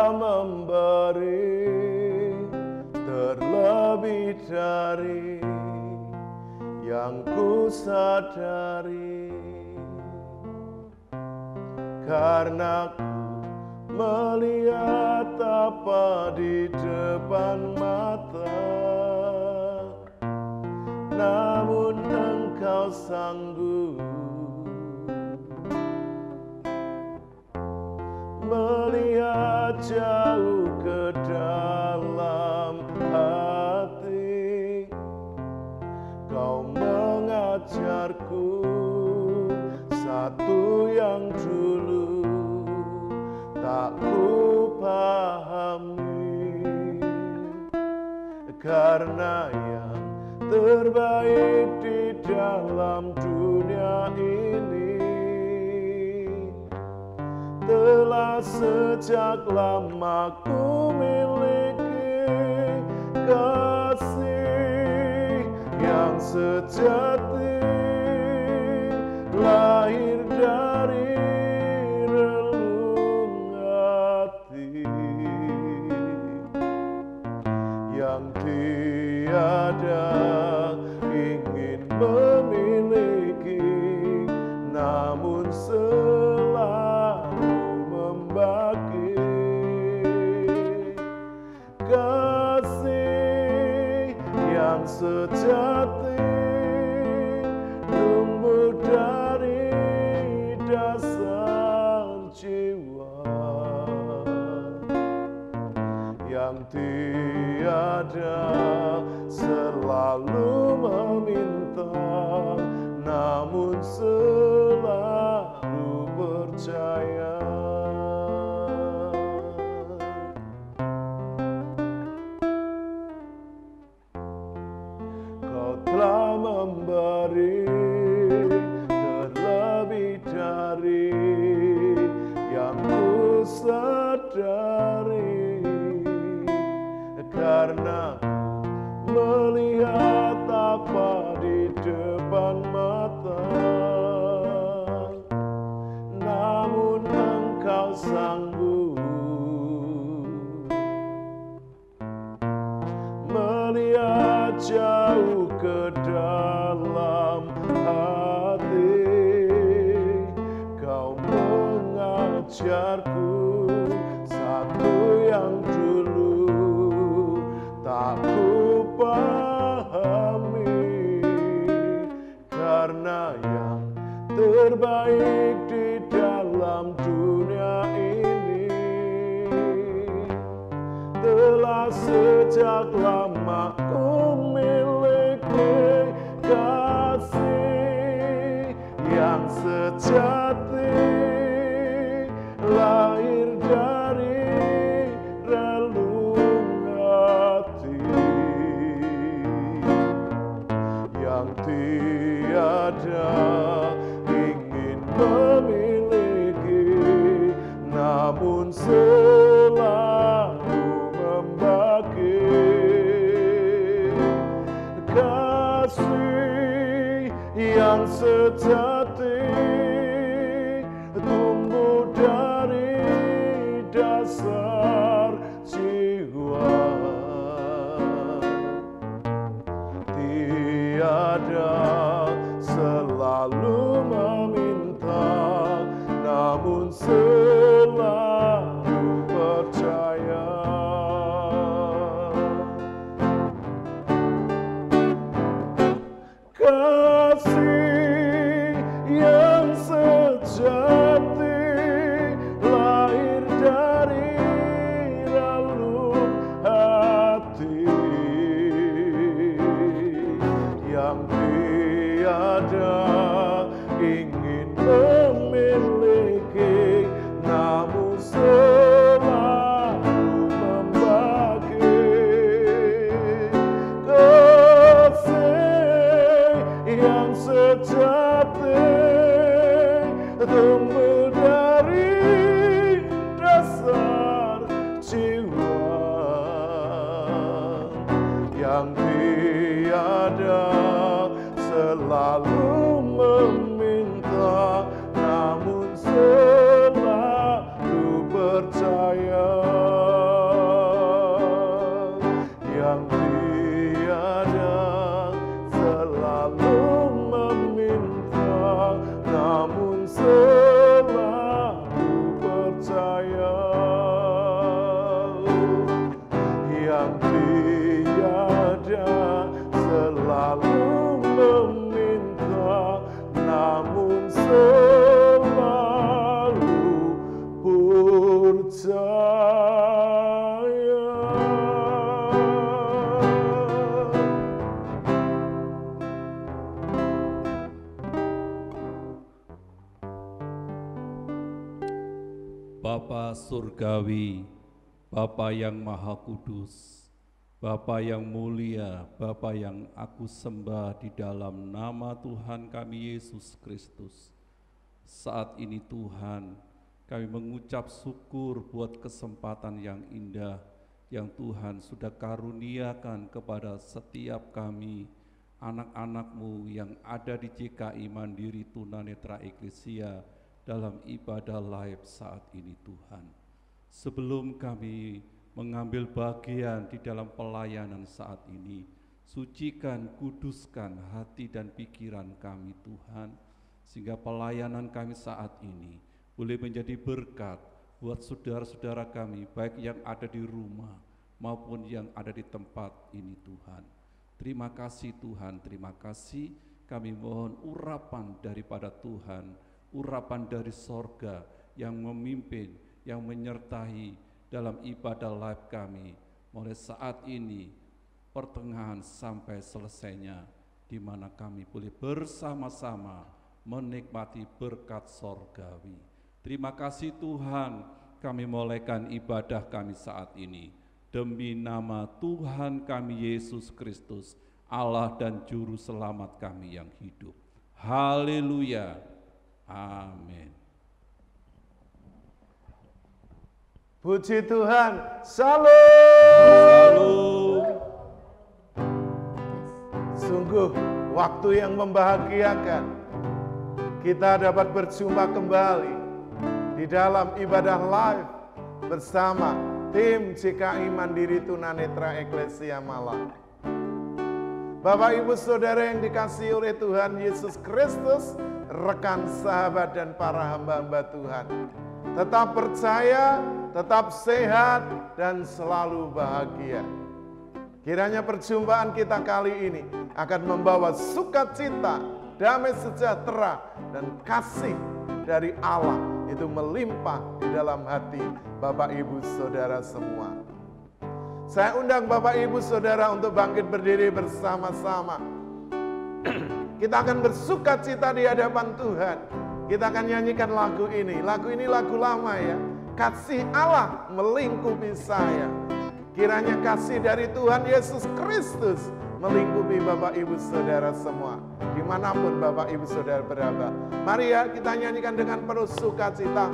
telah memberi terlebih dari yang ku sadari, karena ku melihat apa di depan mata, namun engkau sanggup melihat jauh ke dalam hati. Kau mengajarku satu yang dulu tak ku pahami, karena yang terbaik di dalam dunia ini telah sejak lama ku miliki. Kasih yang sejati lahir dari relung hati yang tiada ingin memiliki, namun selalu membagi. Kasih yang sejati tumbuh dari dasar jiwa yang tiada selalu meminta, namun selalu percaya. Kau telah memberi terlebih dari yang ku sadari, karena melihat apa di depan mata, namun engkau sanggup melihat jauh ke dalam hati. Kau mengajarku satu yang dulu tak ku pahami, karena yang terbaik di dalam dunia ini telah sejak lama ku miliki. Kasih yang sejati lahir dari relung hati yang tiada ingin memiliki, namun selalu membagi. Kasih yang sejati tumbuh dari dasar jiwa, tiada selalu meminta, namun selalu percaya. Kasih yang sejati lahir dari relung hati yang tiada ingin memiliki, namun selalu membagi. Kasih yang sejati tumbuh dari dasar jiwa yang tiada selalu meminta, namun selalu percaya. yang tiada selalu meminta, namun selalu percaya. Yang tiada selalu meminta, namun selalu percaya. Bapa Surgawi, Bapa yang Maha Kudus, Bapa yang mulia, Bapa yang aku sembah di dalam nama Tuhan kami Yesus Kristus. Saat ini Tuhan, kami mengucap syukur buat kesempatan yang indah yang Tuhan sudah karuniakan kepada setiap kami, anak-anak-Mu yang ada di JKI Mandiri Tunanetra Eklesia dalam ibadah live saat ini Tuhan. Sebelum kami mengambil bagian di dalam pelayanan saat ini, sucikan, kuduskan hati dan pikiran kami Tuhan, sehingga pelayanan kami saat ini boleh menjadi berkat buat saudara-saudara kami, baik yang ada di rumah maupun yang ada di tempat ini Tuhan. Terima kasih Tuhan, terima kasih. Kami mohon urapan daripada Tuhan, urapan dari sorga yang memimpin, yang menyertai dalam ibadah live kami mulai saat ini pertengahan sampai selesainya, di mana kami boleh bersama-sama menikmati berkat sorgawi. Terima kasih Tuhan, kami mulaikan ibadah kami saat ini demi nama Tuhan kami Yesus Kristus, Allah dan Juru Selamat kami yang hidup. Haleluya. Amin. Puji Tuhan. Salam. Salam. Sungguh waktu yang membahagiakan. Kita dapat berjumpa kembali di dalam ibadah live bersama tim JKI Mandiri Tunanetra Eklesia Malang. Bapak Ibu Saudara yang dikasihi oleh Tuhan Yesus Kristus, rekan sahabat dan para hamba-hamba Tuhan, tetap percaya, tetap sehat, dan selalu bahagia. Kiranya perjumpaan kita kali ini akan membawa sukacita, damai sejahtera, dan kasih dari Allah itu melimpah di dalam hati Bapak Ibu Saudara semua. Saya undang Bapak Ibu Saudara untuk bangkit berdiri bersama-sama. Kita akan bersukacita di hadapan Tuhan. Kita akan nyanyikan lagu ini. Lagu ini lagu lama ya. Kasih Allah melingkupi saya. Kiranya kasih dari Tuhan Yesus Kristus melingkupi Bapak Ibu Saudara semua, dimanapun Bapak Ibu Saudara berada. Mari ya kita nyanyikan dengan penuh sukacita.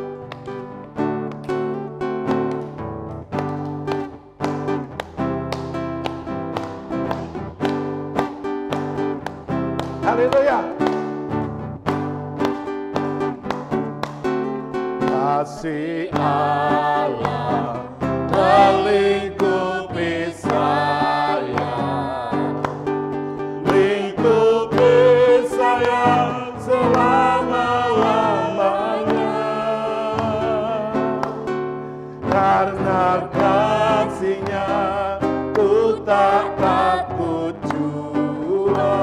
Haleluya. Kasih Allah melingkupi saya, lingkupi saya selama-lamanya. Karena kasih-Nya ku tak takut jua,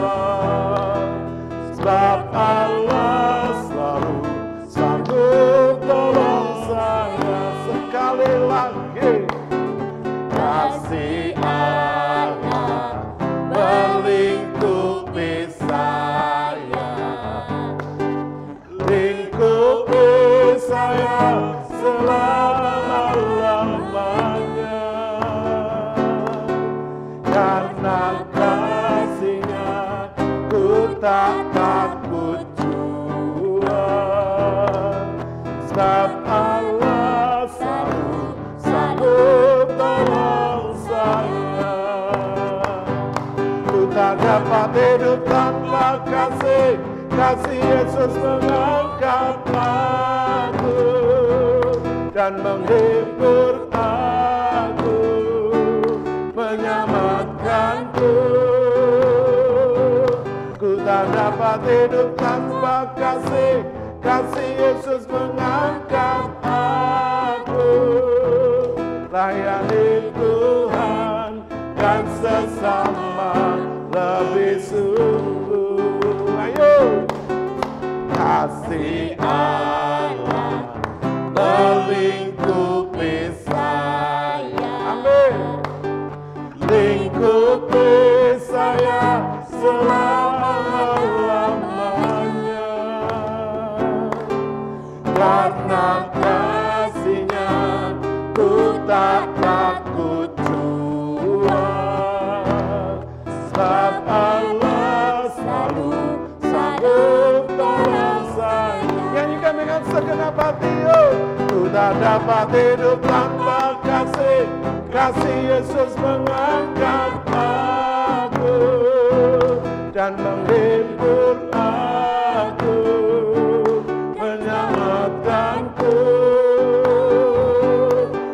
sebab Allah selalu sanggup tolong saya. Sekali lagi, kasih Allah melingkupi saya, lingkupi saya selama-lamanya. Karena kasih-Nya ku tak takut jua, sebab Allah selalu sanggup tolong saya. Ku tak dapat hidup tanpa kasih, kasih Yesus mengangkat aku dan menghibur aku, menyelamatkanku. Ku tak dapat hidup tanpa kasih, kasih Yesus mengangkat aku. Layani Tuhan dan sesama lebih sungguh. Ayo, kasih Allah melingkupi saya. Amin. Lingkupi saya selama-lamanya. Karena kasih-Nya ku tak takut jua. Sebab Allah selalu sanggup tolong saya. Nyanyikan dengan segenap hati, ku tak dapat hidup tanpa kasih, kasih Yesus mengangkat aku dan menghibur aku, menyelamatkanku.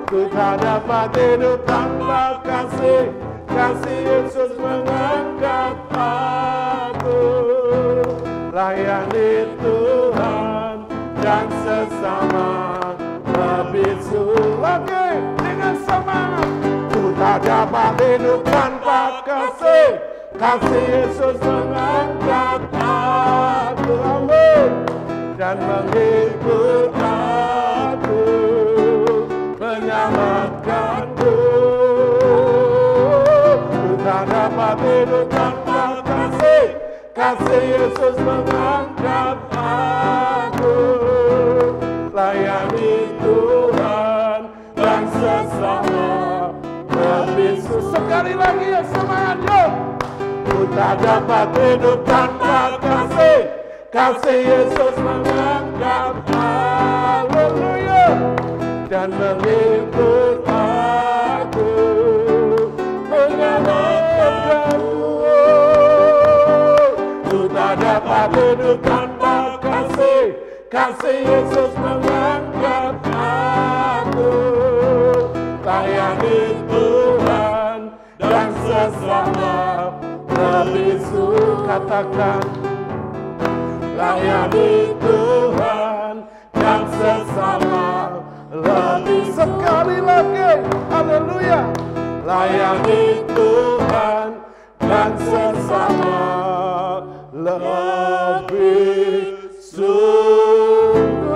Ku tak dapat hidup tanpa kasih, kasih Yesus mengangkat aku. Layani Tuhan dan sesama lebih lagi dengan semangat. Ku tak dapat hidup tanpa kasih, kasih Yesus mengangkat aku. Amin. Dan menghibur aku, menyelamatkanku. Ku tak dapat hidup tanpa kasih, kasih Yesus mengangkat aku. Layani Tuhan dan sesama lebih sekali lagi ya semangat yuk. Ku tak dapat hidup tanpa kasih, kasih Yesus mengangkat haleluya dan menghibur aku, menyelamatkanku. Ku tak dapat hidup tanpa kasih, kasih Yesus mengangkat aku. Layani Tuhan dan sesama lebih katakan. Layani Tuhan dan sesama lebih sekali lagi. Haleluya. Layani Tuhan dan sesama lebih sungguh.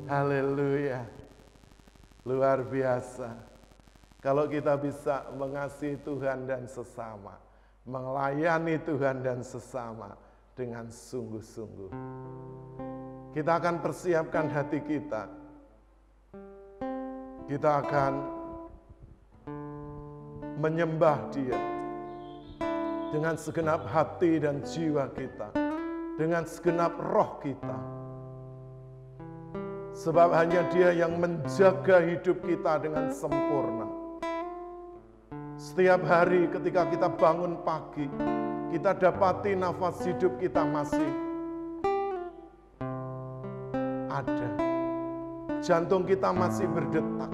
Haleluya. Luar biasa. Kalau kita bisa mengasihi Tuhan dan sesama, melayani Tuhan dan sesama dengan sungguh-sungguh, kita akan persiapkan hati kita. Kita akan menyembah Dia dengan segenap hati dan jiwa kita, dengan segenap roh kita. Sebab hanya Dia yang menjaga hidup kita dengan sempurna. Setiap hari ketika kita bangun pagi, kita dapati nafas hidup kita masih ada. Jantung kita masih berdetak.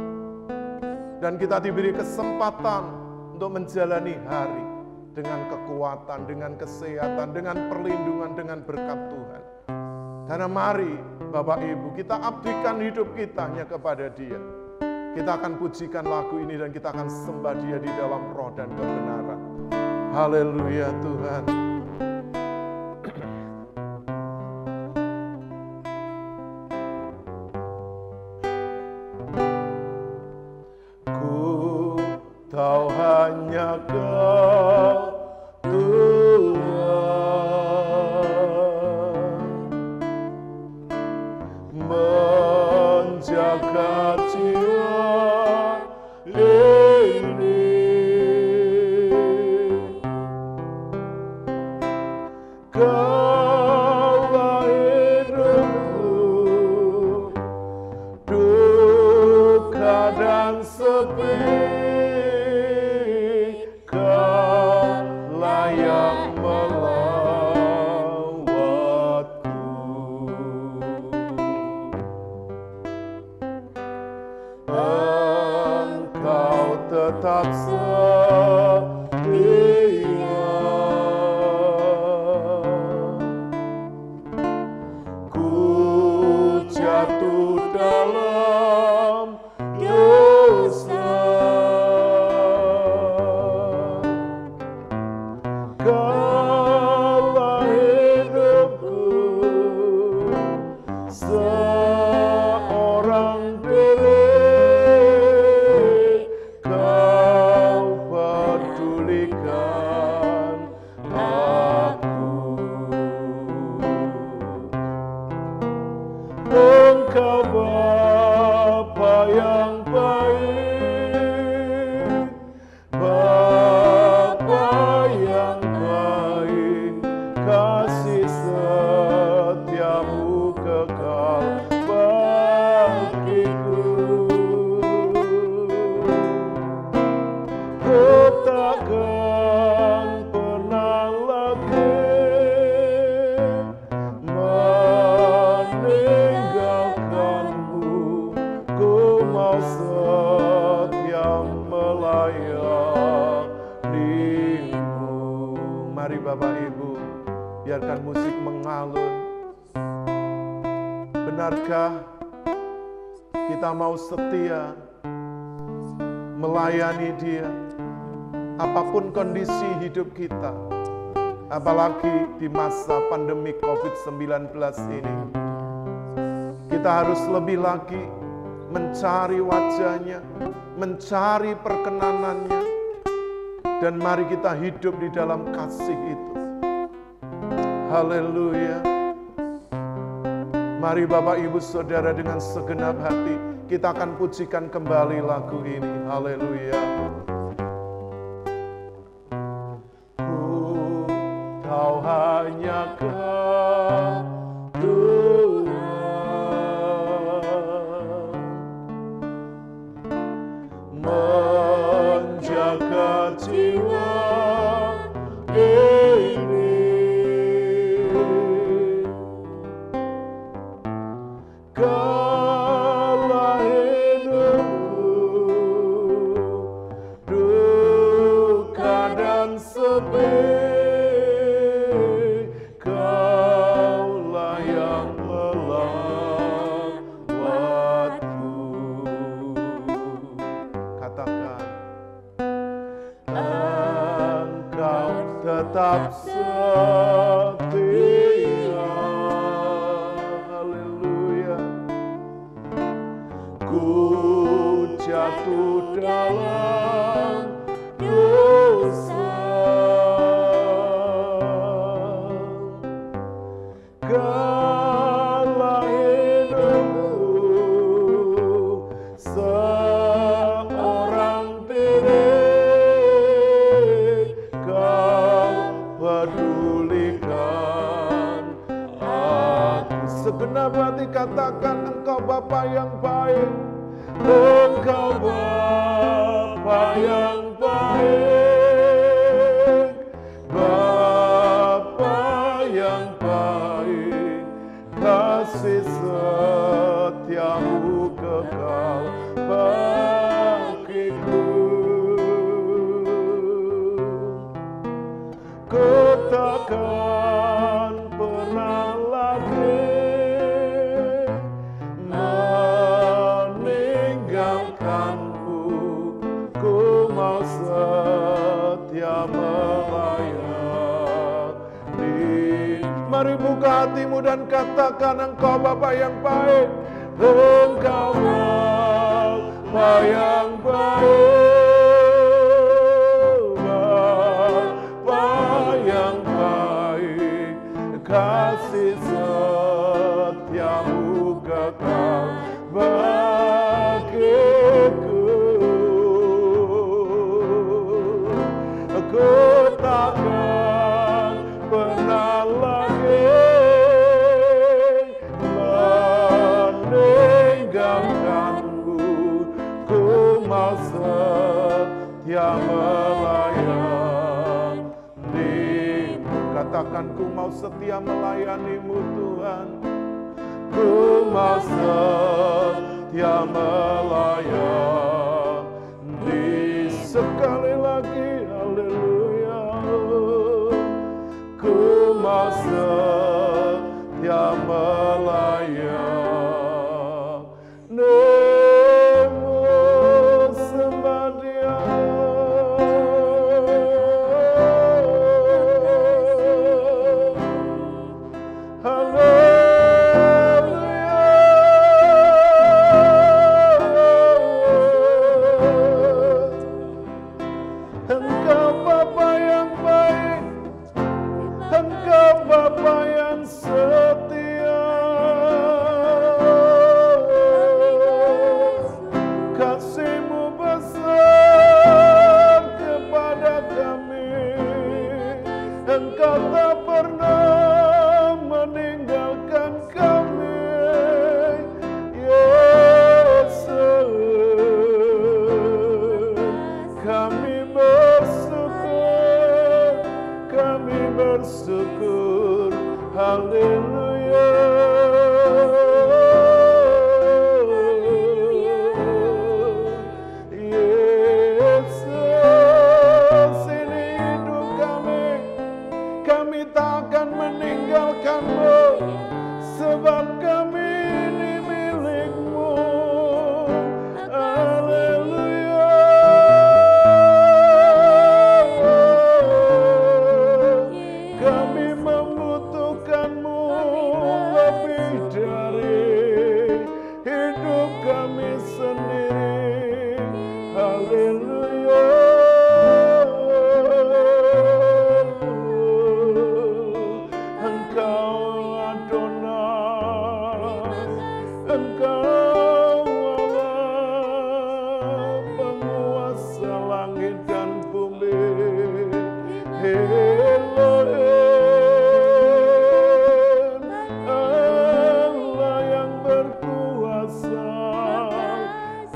Dan kita diberi kesempatan untuk menjalani hari dengan kekuatan, dengan kesehatan, dengan perlindungan, dengan berkat Tuhan. Karena mari Bapak Ibu, kita abdikan hidup kita hanya kepada Dia. Kita akan pujikan lagu ini dan kita akan sembah Dia di dalam roh dan kebenaran. Haleluya Tuhan. Ku tahu hanya Kau Tuhan, menjaga jiwa ini. Kaulah hidupku, duka dan sepi, Kau layak melawatku. tetap setia. Ku jatuh dalam dosa, kaulah hidupku seorang diri, kau pedulikan aku. Engkau Bapa yang baik, Bapa yang baik, kasih setiamu kekal bagiku. Ku takkan pernah lagi meninggalkanmu, ku mau setia melayanimu. Mari Bapak Ibu, biarkan musik mengalun. Benarkah kita mau setia melayani Dia apapun kondisi hidup kita, apalagi di masa pandemi COVID-19 ini? Kita harus lebih lagi mencari wajah-Nya, mencari perkenanannya, dan mari kita hidup di dalam kasih itu. Haleluya. Mari Bapak Ibu Saudara, dengan segenap hati kita akan pujikan kembali lagu ini. Haleluya. Ku tahu hanya Kau Tuhan, menjaga jiwa ini. Kaulah hidupku duka dan sepi, Kaulah yang melawatku. Katakan, Engkau tetap setia. Haleluya. Ku jatuh dalam dosa, kaulah hidupku seorang diri, Kau pedulikan aku. Segenap hati katakan, Engkau Bapa yang baik, Engkau Bapa yang baik, Bapa yang baik, kasih setiamu kekal bagiku. Ku takkan pernah lagi meninggalkanmu, ku mau setia melayani. Mari buka hatimu dan katakan, Engkau Bapa yang baik, Engkau Bapa yang baik, Bapa yang baik, kasih setiamu kekal bagiku. Ku takkan pernah lagi meninggalkanmu, ku mau setia melayani. Katakan, ku mau setia melayanimu Tuhan, ku mau setia melayani.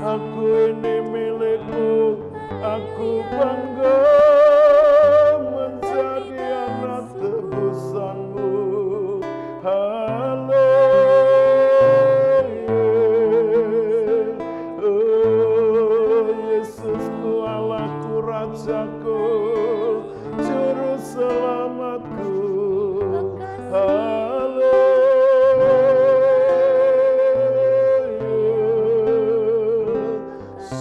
Aku ini milikmu, aku bangga menjadi anak tebusanmu. Oh Yesusku, Allahku, Rajaku, Juru Selamatku.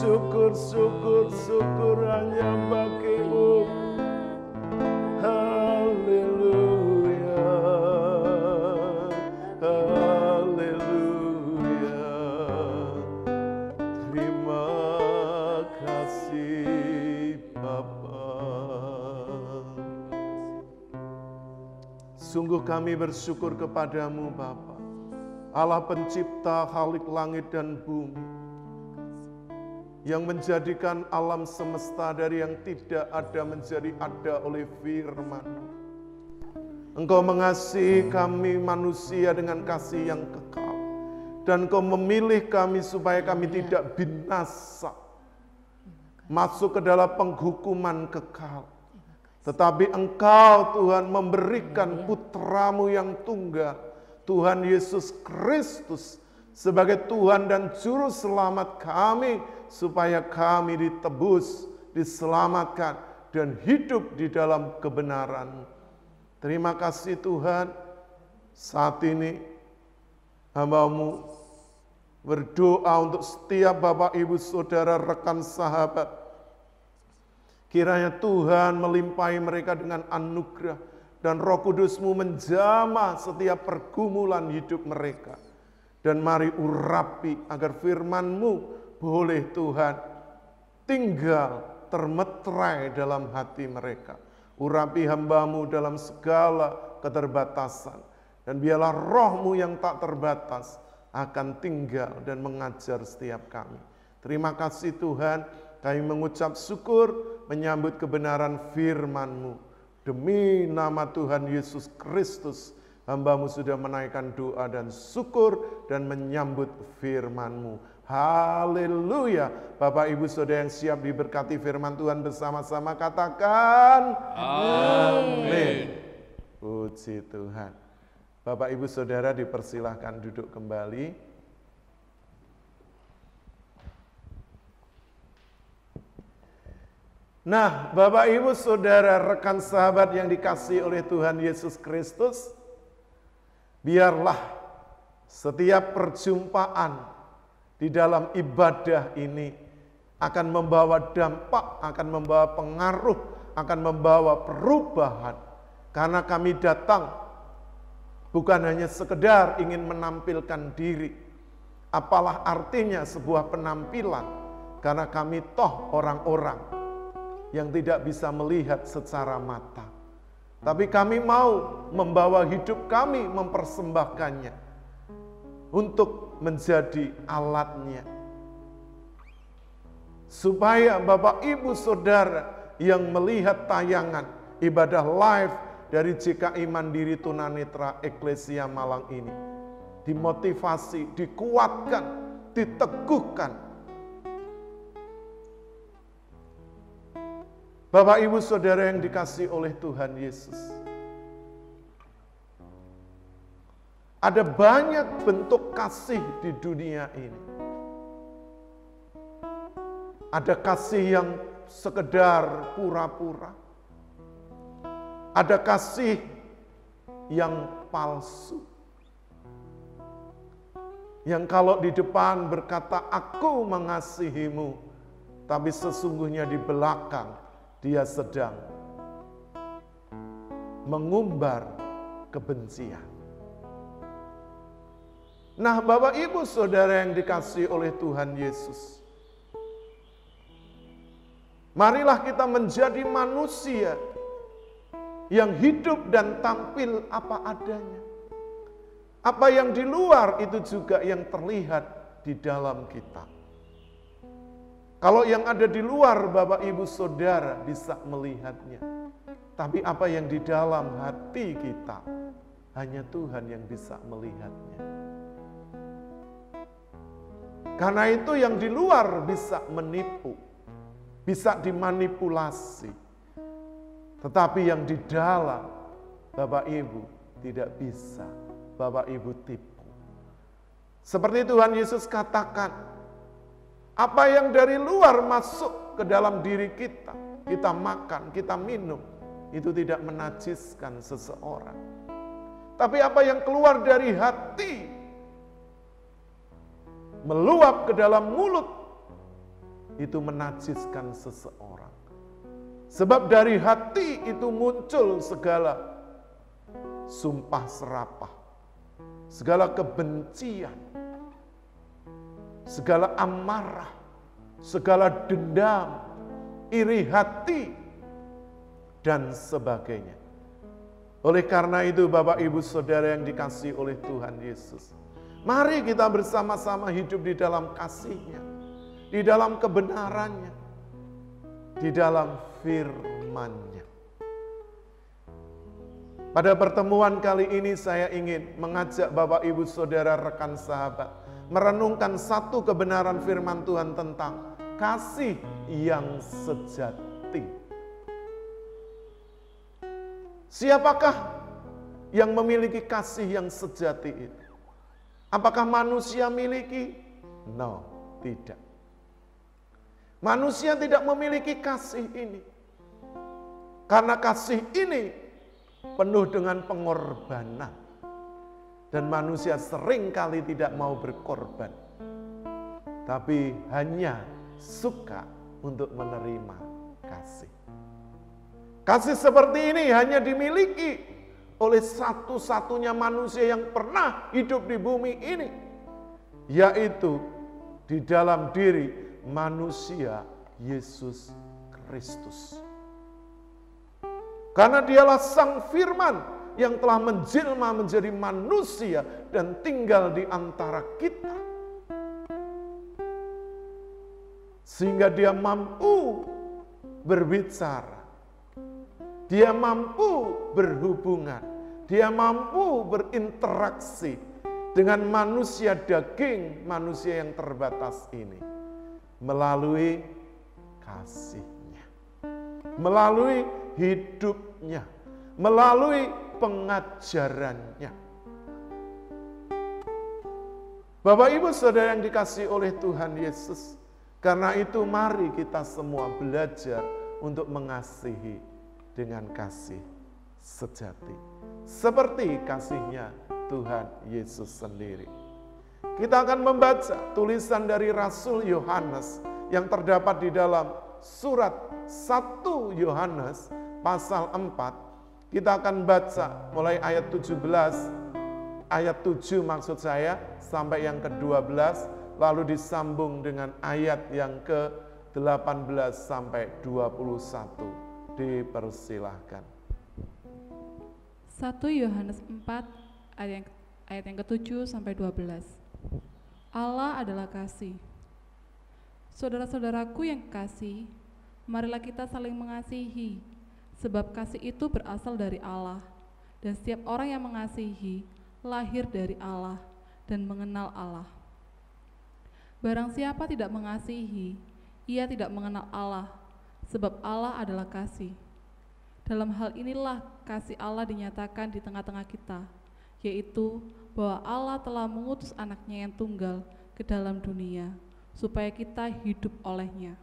Syukur, syukur, syukur hanya bagimu. Haleluya, haleluya. Terima kasih Bapa. Sungguh kami bersyukur kepadamu Bapa, Allah pencipta Khalik langit dan bumi, yang menjadikan alam semesta dari yang tidak ada menjadi ada oleh firman-Mu. Engkau mengasihi kami manusia dengan kasih yang kekal, dan Engkau memilih kami supaya kami tidak binasa, masuk ke dalam penghukuman kekal. Tetapi Engkau Tuhan memberikan putra-Mu yang tunggal, Tuhan Yesus Kristus, sebagai Tuhan dan Juru Selamat kami, supaya kami ditebus, diselamatkan, dan hidup di dalam kebenaran. Terima kasih Tuhan, saat ini hamba-Mu berdoa untuk setiap Bapak, Ibu, Saudara, rekan, sahabat. Kiranya Tuhan melimpahi mereka dengan anugerah, dan Roh Kudus-Mu menjamah setiap pergumulan hidup mereka. Dan mari urapi agar firman-Mu boleh Tuhan tinggal termeterai dalam hati mereka. Urapi hamba-Mu dalam segala keterbatasan. Dan biarlah Roh-Mu yang tak terbatas akan tinggal dan mengajar setiap kami. Terima kasih Tuhan, kami mengucap syukur menyambut kebenaran firman-Mu. Demi nama Tuhan Yesus Kristus, hamba-Mu sudah menaikkan doa dan syukur dan menyambut firman-Mu. Haleluya. Bapak, Ibu, Saudara yang siap diberkati firman Tuhan bersama-sama, katakan amin. Puji Tuhan. Bapak, Ibu, Saudara dipersilahkan duduk kembali. Nah, Bapak, Ibu, Saudara, rekan sahabat yang dikasihi oleh Tuhan Yesus Kristus, biarlah setiap perjumpaan di dalam ibadah ini akan membawa dampak, akan membawa pengaruh, akan membawa perubahan. Karena kami datang bukan hanya sekedar ingin menampilkan diri. Apalah artinya sebuah penampilan, karena kami toh orang-orang yang tidak bisa melihat secara mata. Tapi kami mau membawa hidup kami, mempersembahkannya untuk menjadi alatnya. Supaya Bapak, Ibu, Saudara yang melihat tayangan ibadah live dari GKI Mandiri Tunanetra Eklesia Malang ini dimotivasi, dikuatkan, diteguhkan. Bapak, Ibu, Saudara yang dikasihi oleh Tuhan Yesus, ada banyak bentuk kasih di dunia ini. Ada kasih yang sekedar pura-pura. Ada kasih yang palsu. Yang kalau di depan berkata, "Aku mengasihimu," tapi sesungguhnya di belakang dia sedang mengumbar kebencian. Nah, Bapak, Ibu, Saudara yang dikasihi oleh Tuhan Yesus, marilah kita menjadi manusia yang hidup dan tampil apa adanya. Apa yang di luar itu juga yang terlihat di dalam kita. Kalau yang ada di luar, Bapak, Ibu, Saudara bisa melihatnya. Tapi apa yang di dalam hati kita, hanya Tuhan yang bisa melihatnya. Karena itu yang di luar bisa menipu, bisa dimanipulasi. Tetapi yang di dalam, Bapak Ibu tidak bisa Bapak Ibu tipu. Seperti Tuhan Yesus katakan, apa yang dari luar masuk ke dalam diri kita, kita makan, kita minum, itu tidak menajiskan seseorang. Tapi apa yang keluar dari hati, meluap ke dalam mulut, itu menajiskan seseorang. Sebab dari hati itu muncul segala sumpah serapah, segala kebencian, segala amarah, segala dendam, iri hati, dan sebagainya. Oleh karena itu Bapak Ibu Saudara yang dikasihi oleh Tuhan Yesus, mari kita bersama-sama hidup di dalam kasih-Nya, di dalam kebenaran-Nya, di dalam firman-Nya. Pada pertemuan kali ini saya ingin mengajak Bapak Ibu Saudara rekan sahabat merenungkan satu kebenaran firman Tuhan tentang kasih yang sejati. Siapakah yang memiliki kasih yang sejati itu? Apakah manusia miliki? No, tidak. Manusia tidak memiliki kasih ini. Karena kasih ini penuh dengan pengorbanan. Dan manusia seringkali tidak mau berkorban. Tapi hanya suka untuk menerima kasih. Kasih seperti ini hanya dimiliki oleh satu-satunya manusia yang pernah hidup di bumi ini, yaitu di dalam diri manusia Yesus Kristus. Karena dialah Sang Firman yang telah menjelma menjadi manusia dan tinggal di antara kita. Sehingga dia mampu berbicara. Dia mampu berhubungan, dia mampu berinteraksi dengan manusia daging, manusia yang terbatas ini. Melalui kasih-Nya, melalui hidupnya, melalui pengajarannya. Bapak Ibu Saudara yang dikasihi oleh Tuhan Yesus, karena itu mari kita semua belajar untuk mengasihi dengan kasih sejati. Seperti kasih-Nya Tuhan Yesus sendiri. Kita akan membaca tulisan dari Rasul Yohanes yang terdapat di dalam surat 1 Yohanes pasal 4. Kita akan baca mulai ayat 17, ayat 7 maksud saya, sampai yang ke-12, lalu disambung dengan ayat yang ke-18 sampai 21. Dipersilahkan. 1 Yohanes 4 ayat yang ke-7 sampai 12. Allah adalah kasih. Saudara-saudaraku yang kasih, marilah kita saling mengasihi, sebab kasih itu berasal dari Allah, dan setiap orang yang mengasihi lahir dari Allah dan mengenal Allah. Barang siapa tidak mengasihi, ia tidak mengenal Allah, sebab Allah adalah kasih. Dalam hal inilah kasih Allah dinyatakan di tengah-tengah kita, yaitu bahwa Allah telah mengutus anaknya yang tunggal ke dalam dunia, supaya kita hidup olehnya.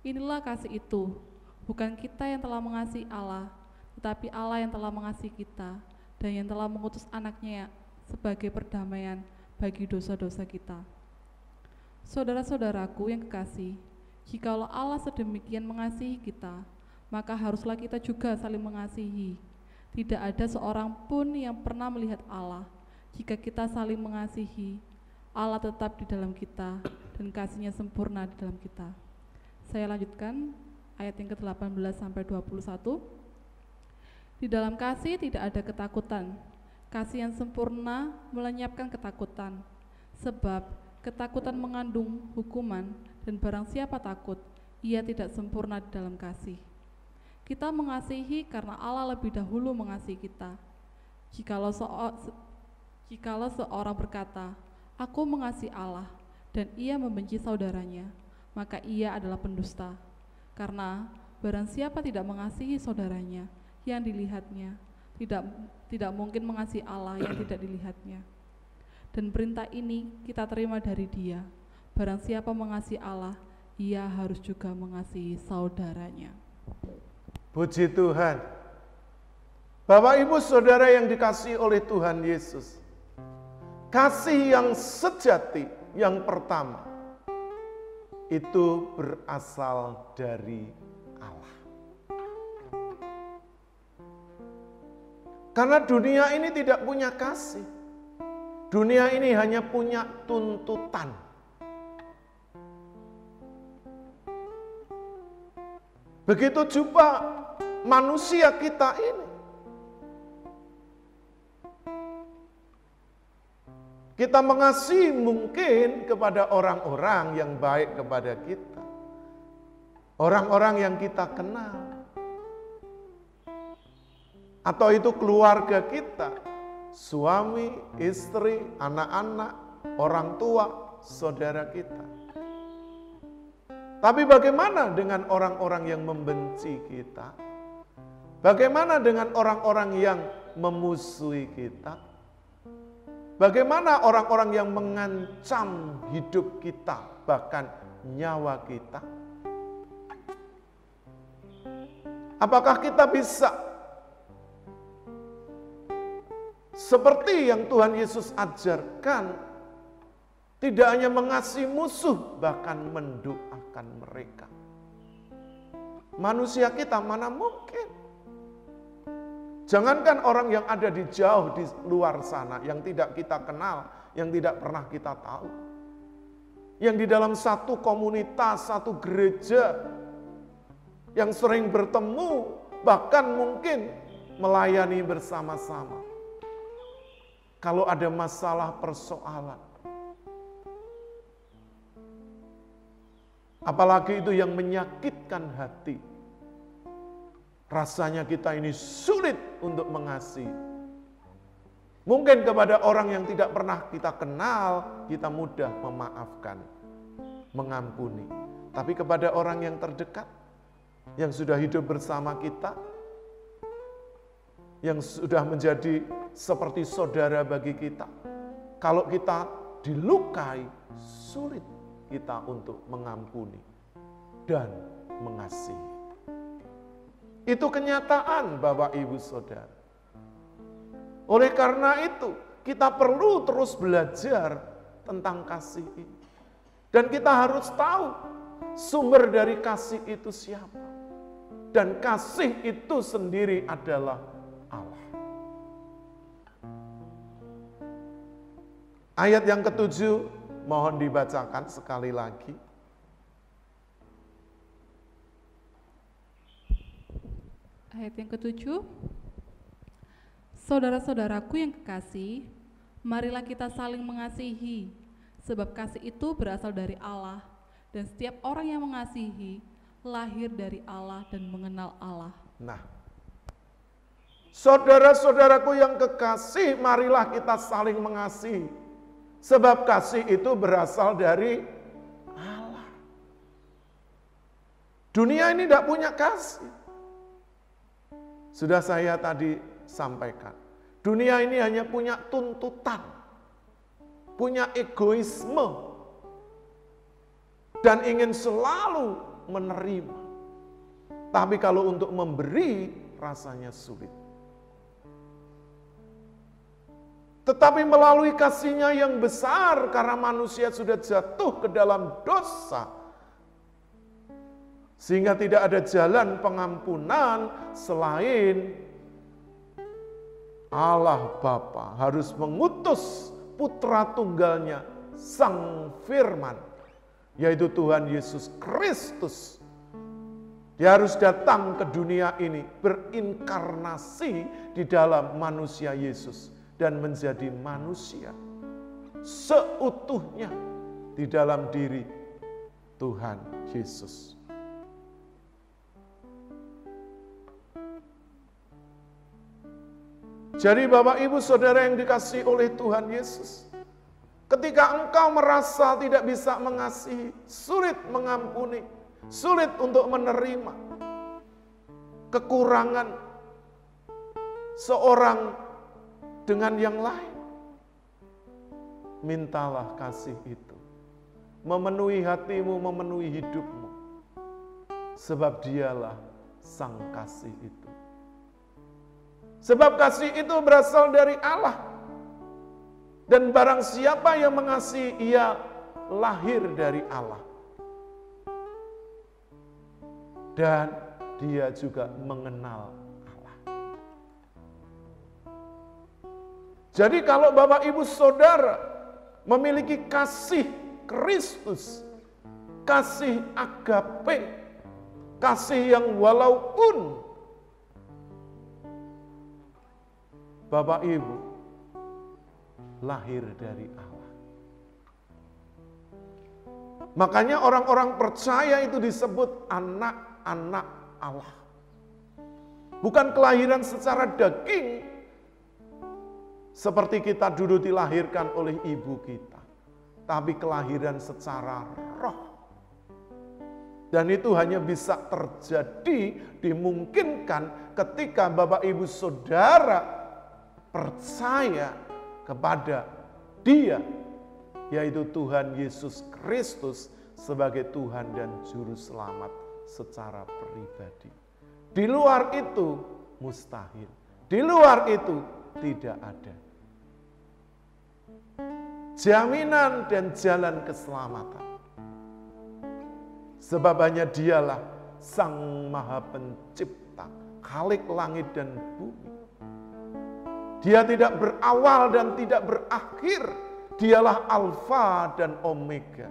Inilah kasih itu, bukan kita yang telah mengasihi Allah, tetapi Allah yang telah mengasihi kita, dan yang telah mengutus anaknya sebagai perdamaian bagi dosa-dosa kita. Saudara-saudaraku yang kekasih, jikalau Allah sedemikian mengasihi kita, maka haruslah kita juga saling mengasihi. Tidak ada seorang pun yang pernah melihat Allah. Jika kita saling mengasihi, Allah tetap di dalam kita dan kasih-Nya sempurna di dalam kita. Saya lanjutkan ayat yang ke-18 sampai 21. Di dalam kasih tidak ada ketakutan. Kasih yang sempurna melenyapkan ketakutan. Sebab ketakutan mengandung hukuman, dan barang siapa takut, ia tidak sempurna di dalam kasih. Kita mengasihi karena Allah lebih dahulu mengasihi kita. Jikalau seorang berkata, aku mengasihi Allah, dan ia membenci saudaranya, maka ia adalah pendusta. Karena barang siapa tidak mengasihi saudaranya yang dilihatnya, tidak mungkin mengasihi Allah yang tidak dilihatnya. Dan perintah ini kita terima dari Dia, barang siapa mengasihi Allah, ia harus juga mengasihi saudaranya. Puji Tuhan. Bapak Ibu Saudara yang dikasihi oleh Tuhan Yesus, kasih yang sejati yang pertama itu berasal dari Allah. Karena dunia ini tidak punya kasih. Dunia ini hanya punya tuntutan. Begitu juga manusia kita ini. Kita mengasihi mungkin kepada orang-orang yang baik kepada kita. Orang-orang yang kita kenal. Atau itu keluarga kita. Suami, istri, anak-anak, orang tua, saudara kita. Tapi bagaimana dengan orang-orang yang membenci kita? Bagaimana dengan orang-orang yang memusuhi kita? Bagaimana orang-orang yang mengancam hidup kita, bahkan nyawa kita? Apakah kita bisa seperti yang Tuhan Yesus ajarkan, tidak hanya mengasihi musuh, bahkan mendoakan mereka? Manusia kita mana mungkin? Jangankan orang yang ada di jauh di luar sana, yang tidak kita kenal, yang tidak pernah kita tahu. Yang di dalam satu komunitas, satu gereja, yang sering bertemu, bahkan mungkin melayani bersama-sama. Kalau ada masalah persoalan, apalagi itu yang menyakitkan hati, rasanya kita ini sulit untuk mengasihi. Mungkin kepada orang yang tidak pernah kita kenal, kita mudah memaafkan, mengampuni. Tapi kepada orang yang terdekat, yang sudah hidup bersama kita, yang sudah menjadi seperti saudara bagi kita, kalau kita dilukai, sulit kita untuk mengampuni dan mengasihi. Itu kenyataan Bapak Ibu Saudara. Oleh karena itu, kita perlu terus belajar tentang kasih ini. Dan kita harus tahu sumber dari kasih itu siapa. Dan kasih itu sendiri adalah Allah. Ayat yang ke-7 mohon dibacakan sekali lagi. Ayat yang ke-7, saudara-saudaraku yang kekasih, marilah kita saling mengasihi, sebab kasih itu berasal dari Allah, dan setiap orang yang mengasihi, lahir dari Allah dan mengenal Allah. Nah, saudara-saudaraku yang kekasih, marilah kita saling mengasihi, sebab kasih itu berasal dari Allah. Dunia ini tidak punya kasih. Sudah saya tadi sampaikan, dunia ini hanya punya tuntutan, punya egoisme, dan ingin selalu menerima. Tapi kalau untuk memberi, rasanya sulit. Tetapi melalui kasih-Nya yang besar, karena manusia sudah jatuh ke dalam dosa, sehingga tidak ada jalan pengampunan selain Allah Bapa harus mengutus putra tunggalnya, Sang Firman, yaitu Tuhan Yesus Kristus. Dia harus datang ke dunia ini, berinkarnasi di dalam manusia Yesus, dan menjadi manusia seutuhnya di dalam diri Tuhan Yesus. Jadi Bapak Ibu Saudara yang dikasihi oleh Tuhan Yesus, Ketika engkau merasa tidak bisa mengasihi, sulit mengampuni, sulit untuk menerima kekurangan seorang dengan yang lain, mintalah kasih itu memenuhi hatimu, memenuhi hidupmu, sebab dialah sang kasih itu. Sebab kasih itu berasal dari Allah. Dan barang siapa yang mengasihi, ia lahir dari Allah. Dan dia juga mengenal Allah. Jadi kalau Bapak Ibu Saudara memiliki kasih Kristus, kasih agape, kasih yang walaupun Bapak Ibu lahir dari Allah. Makanya orang-orang percaya itu disebut anak-anak Allah. Bukan kelahiran secara daging, seperti kita dulu dilahirkan oleh ibu kita, tapi kelahiran secara roh. Dan itu hanya bisa terjadi, dimungkinkan ketika Bapak Ibu Saudara percaya kepada Dia, yaitu Tuhan Yesus Kristus sebagai Tuhan dan Juru Selamat secara pribadi. Di luar itu mustahil. Di luar itu tidak ada jaminan dan jalan keselamatan. Sebab hanya Dialah Sang Maha Pencipta, Khalik langit dan bumi. Dia tidak berawal dan tidak berakhir. Dialah Alfa dan Omega.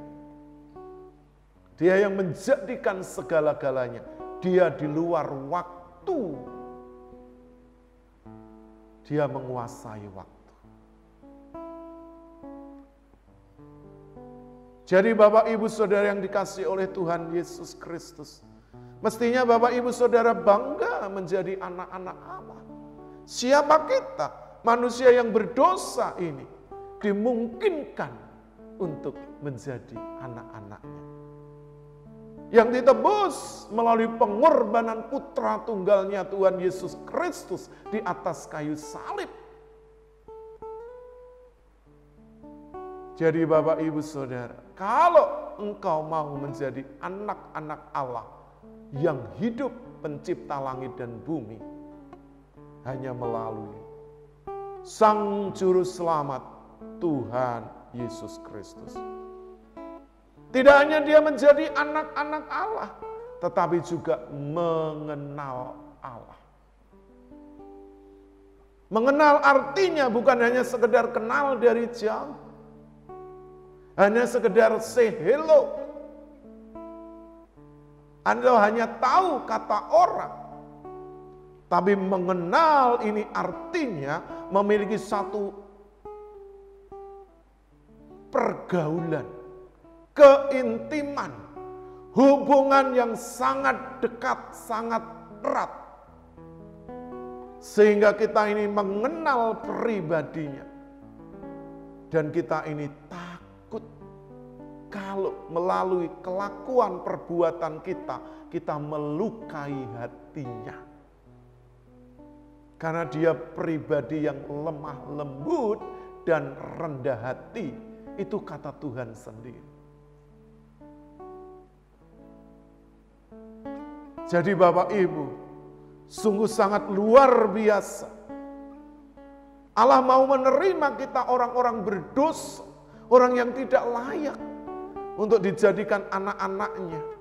Dia yang menjadikan segala-galanya. Dia di luar waktu. Dia menguasai waktu. Jadi Bapak Ibu Saudara yang dikasihi oleh Tuhan Yesus Kristus, mestinya Bapak Ibu Saudara bangga menjadi anak-anak Allah. Siapa kita? Manusia yang berdosa ini dimungkinkan untuk menjadi anak-anaknya. Yang ditebus melalui pengorbanan putra tunggalnya Tuhan Yesus Kristus di atas kayu salib. Jadi Bapak Ibu Saudara, kalau engkau mau menjadi anak-anak Allah yang hidup pencipta langit dan bumi, hanya melalui Sang Juru Selamat Tuhan Yesus Kristus. Tidak hanya dia menjadi anak-anak Allah, tetapi juga mengenal Allah. Mengenal artinya bukan hanya sekedar kenal dari jauh, hanya sekedar say hello, Anda hanya tahu kata orang. Tapi mengenal ini artinya memiliki satu pergaulan, keintiman, hubungan yang sangat dekat, sangat erat. Sehingga kita ini mengenal pribadinya. Dan kita ini takut kalau melalui kelakuan perbuatan kita melukai hatinya. Karena dia pribadi yang lemah lembut dan rendah hati. Itu kata Tuhan sendiri. Jadi Bapak Ibu, sungguh sangat luar biasa. Allah mau menerima kita orang-orang berdosa, orang yang tidak layak untuk dijadikan anak-anaknya.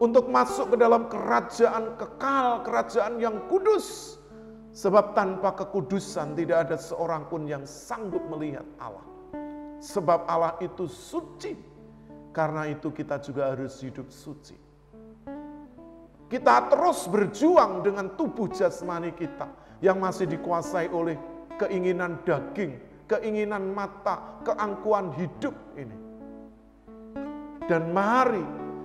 Untuk masuk ke dalam kerajaan kekal, kerajaan yang kudus. Sebab tanpa kekudusan tidak ada seorang pun yang sanggup melihat Allah. Sebab Allah itu suci. Karena itu kita juga harus hidup suci. Kita terus berjuang dengan tubuh jasmani kita yang masih dikuasai oleh keinginan daging, keinginan mata, keangkuhan hidup ini. Dan mari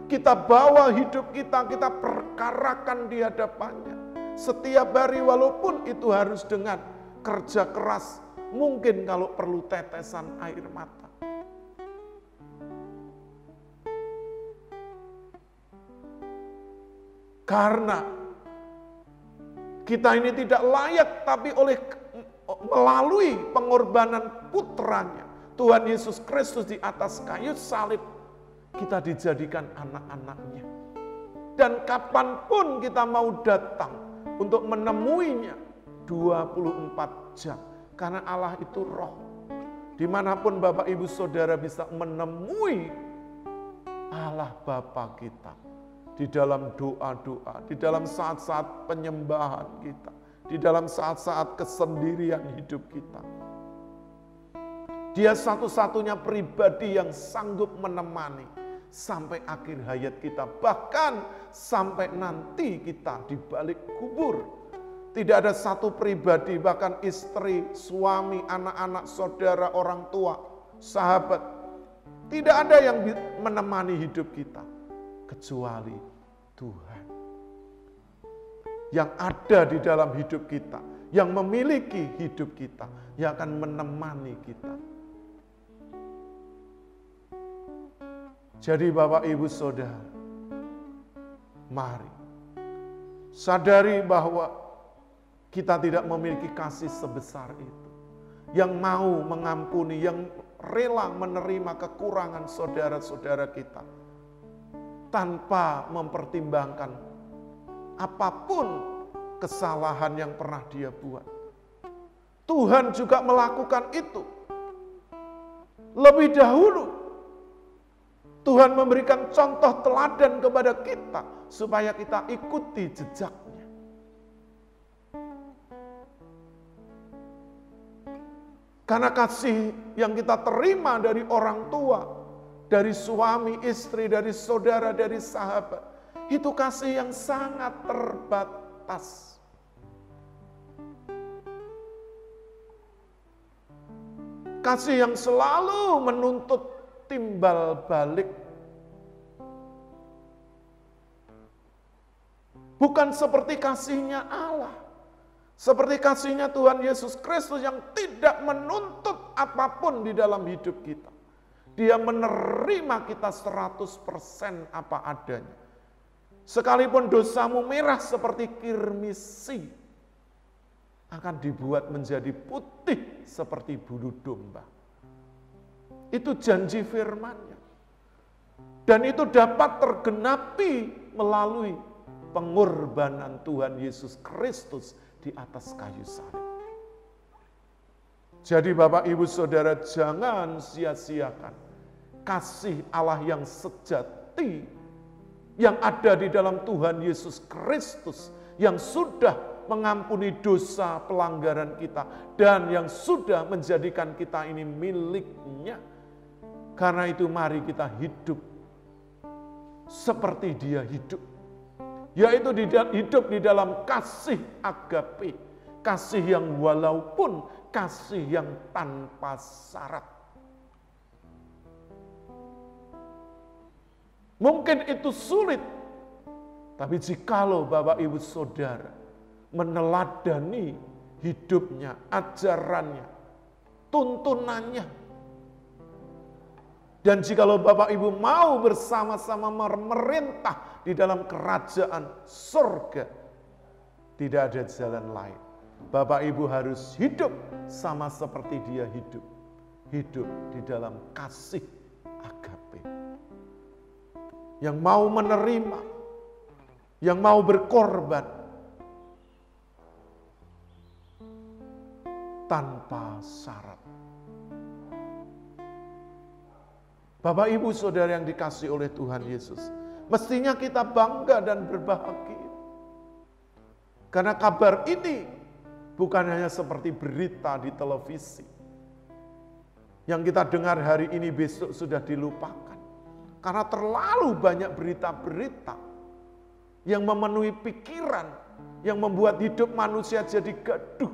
kita bawa hidup kita perkarakan di hadapannya. Setiap hari walaupun itu harus dengan kerja keras, Mungkin kalau perlu tetesan air mata. Karena kita ini tidak layak, tapi melalui pengorbanan putranya, Tuhan Yesus Kristus di atas kayu salib, kita dijadikan anak-anaknya. Dan kapanpun kita mau datang untuk menemuinya, 24 jam. Karena Allah itu roh. Dimanapun Bapak Ibu Saudara bisa menemui Allah Bapa kita. Di dalam doa-doa, di dalam saat-saat penyembahan kita, di dalam saat-saat kesendirian hidup kita. Dia satu-satunya pribadi yang sanggup menemani sampai akhir hayat kita, bahkan sampai nanti kita di balik kubur. Tidak ada satu pribadi, bahkan istri, suami, anak-anak, saudara, orang tua, sahabat, tidak ada yang menemani hidup kita kecuali Tuhan yang ada di dalam hidup kita, yang memiliki hidup kita, yang akan menemani kita. Jadi Bapak Ibu Saudara, mari sadari bahwa kita tidak memiliki kasih sebesar itu, yang mau mengampuni, yang rela menerima kekurangan saudara-saudara kita tanpa mempertimbangkan apapun kesalahan yang pernah dia buat. Tuhan juga melakukan itu lebih dahulu. Tuhan memberikan contoh teladan kepada kita supaya kita ikuti jejaknya. Karena kasih yang kita terima dari orang tua, dari suami, istri, dari saudara, dari sahabat, itu kasih yang sangat terbatas. Kasih yang selalu menuntut timbal balik. Bukan seperti kasihnya Allah. Seperti kasihnya Tuhan Yesus Kristus yang tidak menuntut apapun di dalam hidup kita. Dia menerima kita 100% apa adanya. Sekalipun dosamu merah seperti kirmisi, akan dibuat menjadi putih seperti bulu domba. Itu janji firman-Nya. Dan itu dapat tergenapi melalui pengorbanan Tuhan Yesus Kristus di atas kayu salib. Jadi Bapak Ibu Saudara, jangan sia-siakan kasih Allah yang sejati yang ada di dalam Tuhan Yesus Kristus, yang sudah mengampuni dosa pelanggaran kita dan yang sudah menjadikan kita ini miliknya. Karena itu mari kita hidup seperti Dia hidup, yaitu hidup di dalam kasih agape, kasih yang walaupun kasih yang tanpa syarat. Mungkin itu sulit, tapi jikalau Bapak Ibu Saudara meneladani hidupnya, ajarannya, tuntunannya, dan jikalau Bapak Ibu mau bersama-sama memerintah di dalam kerajaan surga, tidak ada jalan lain. Bapak Ibu harus hidup sama seperti Dia hidup. Hidup di dalam kasih agape. Yang mau menerima, yang mau berkorban, tanpa syarat. Bapak Ibu Saudara yang dikasihi oleh Tuhan Yesus, mestinya kita bangga dan berbahagia. Karena kabar ini bukan hanya seperti berita di televisi. Yang kita dengar hari ini besok sudah dilupakan. Karena terlalu banyak berita-berita yang memenuhi pikiran, yang membuat hidup manusia jadi gaduh.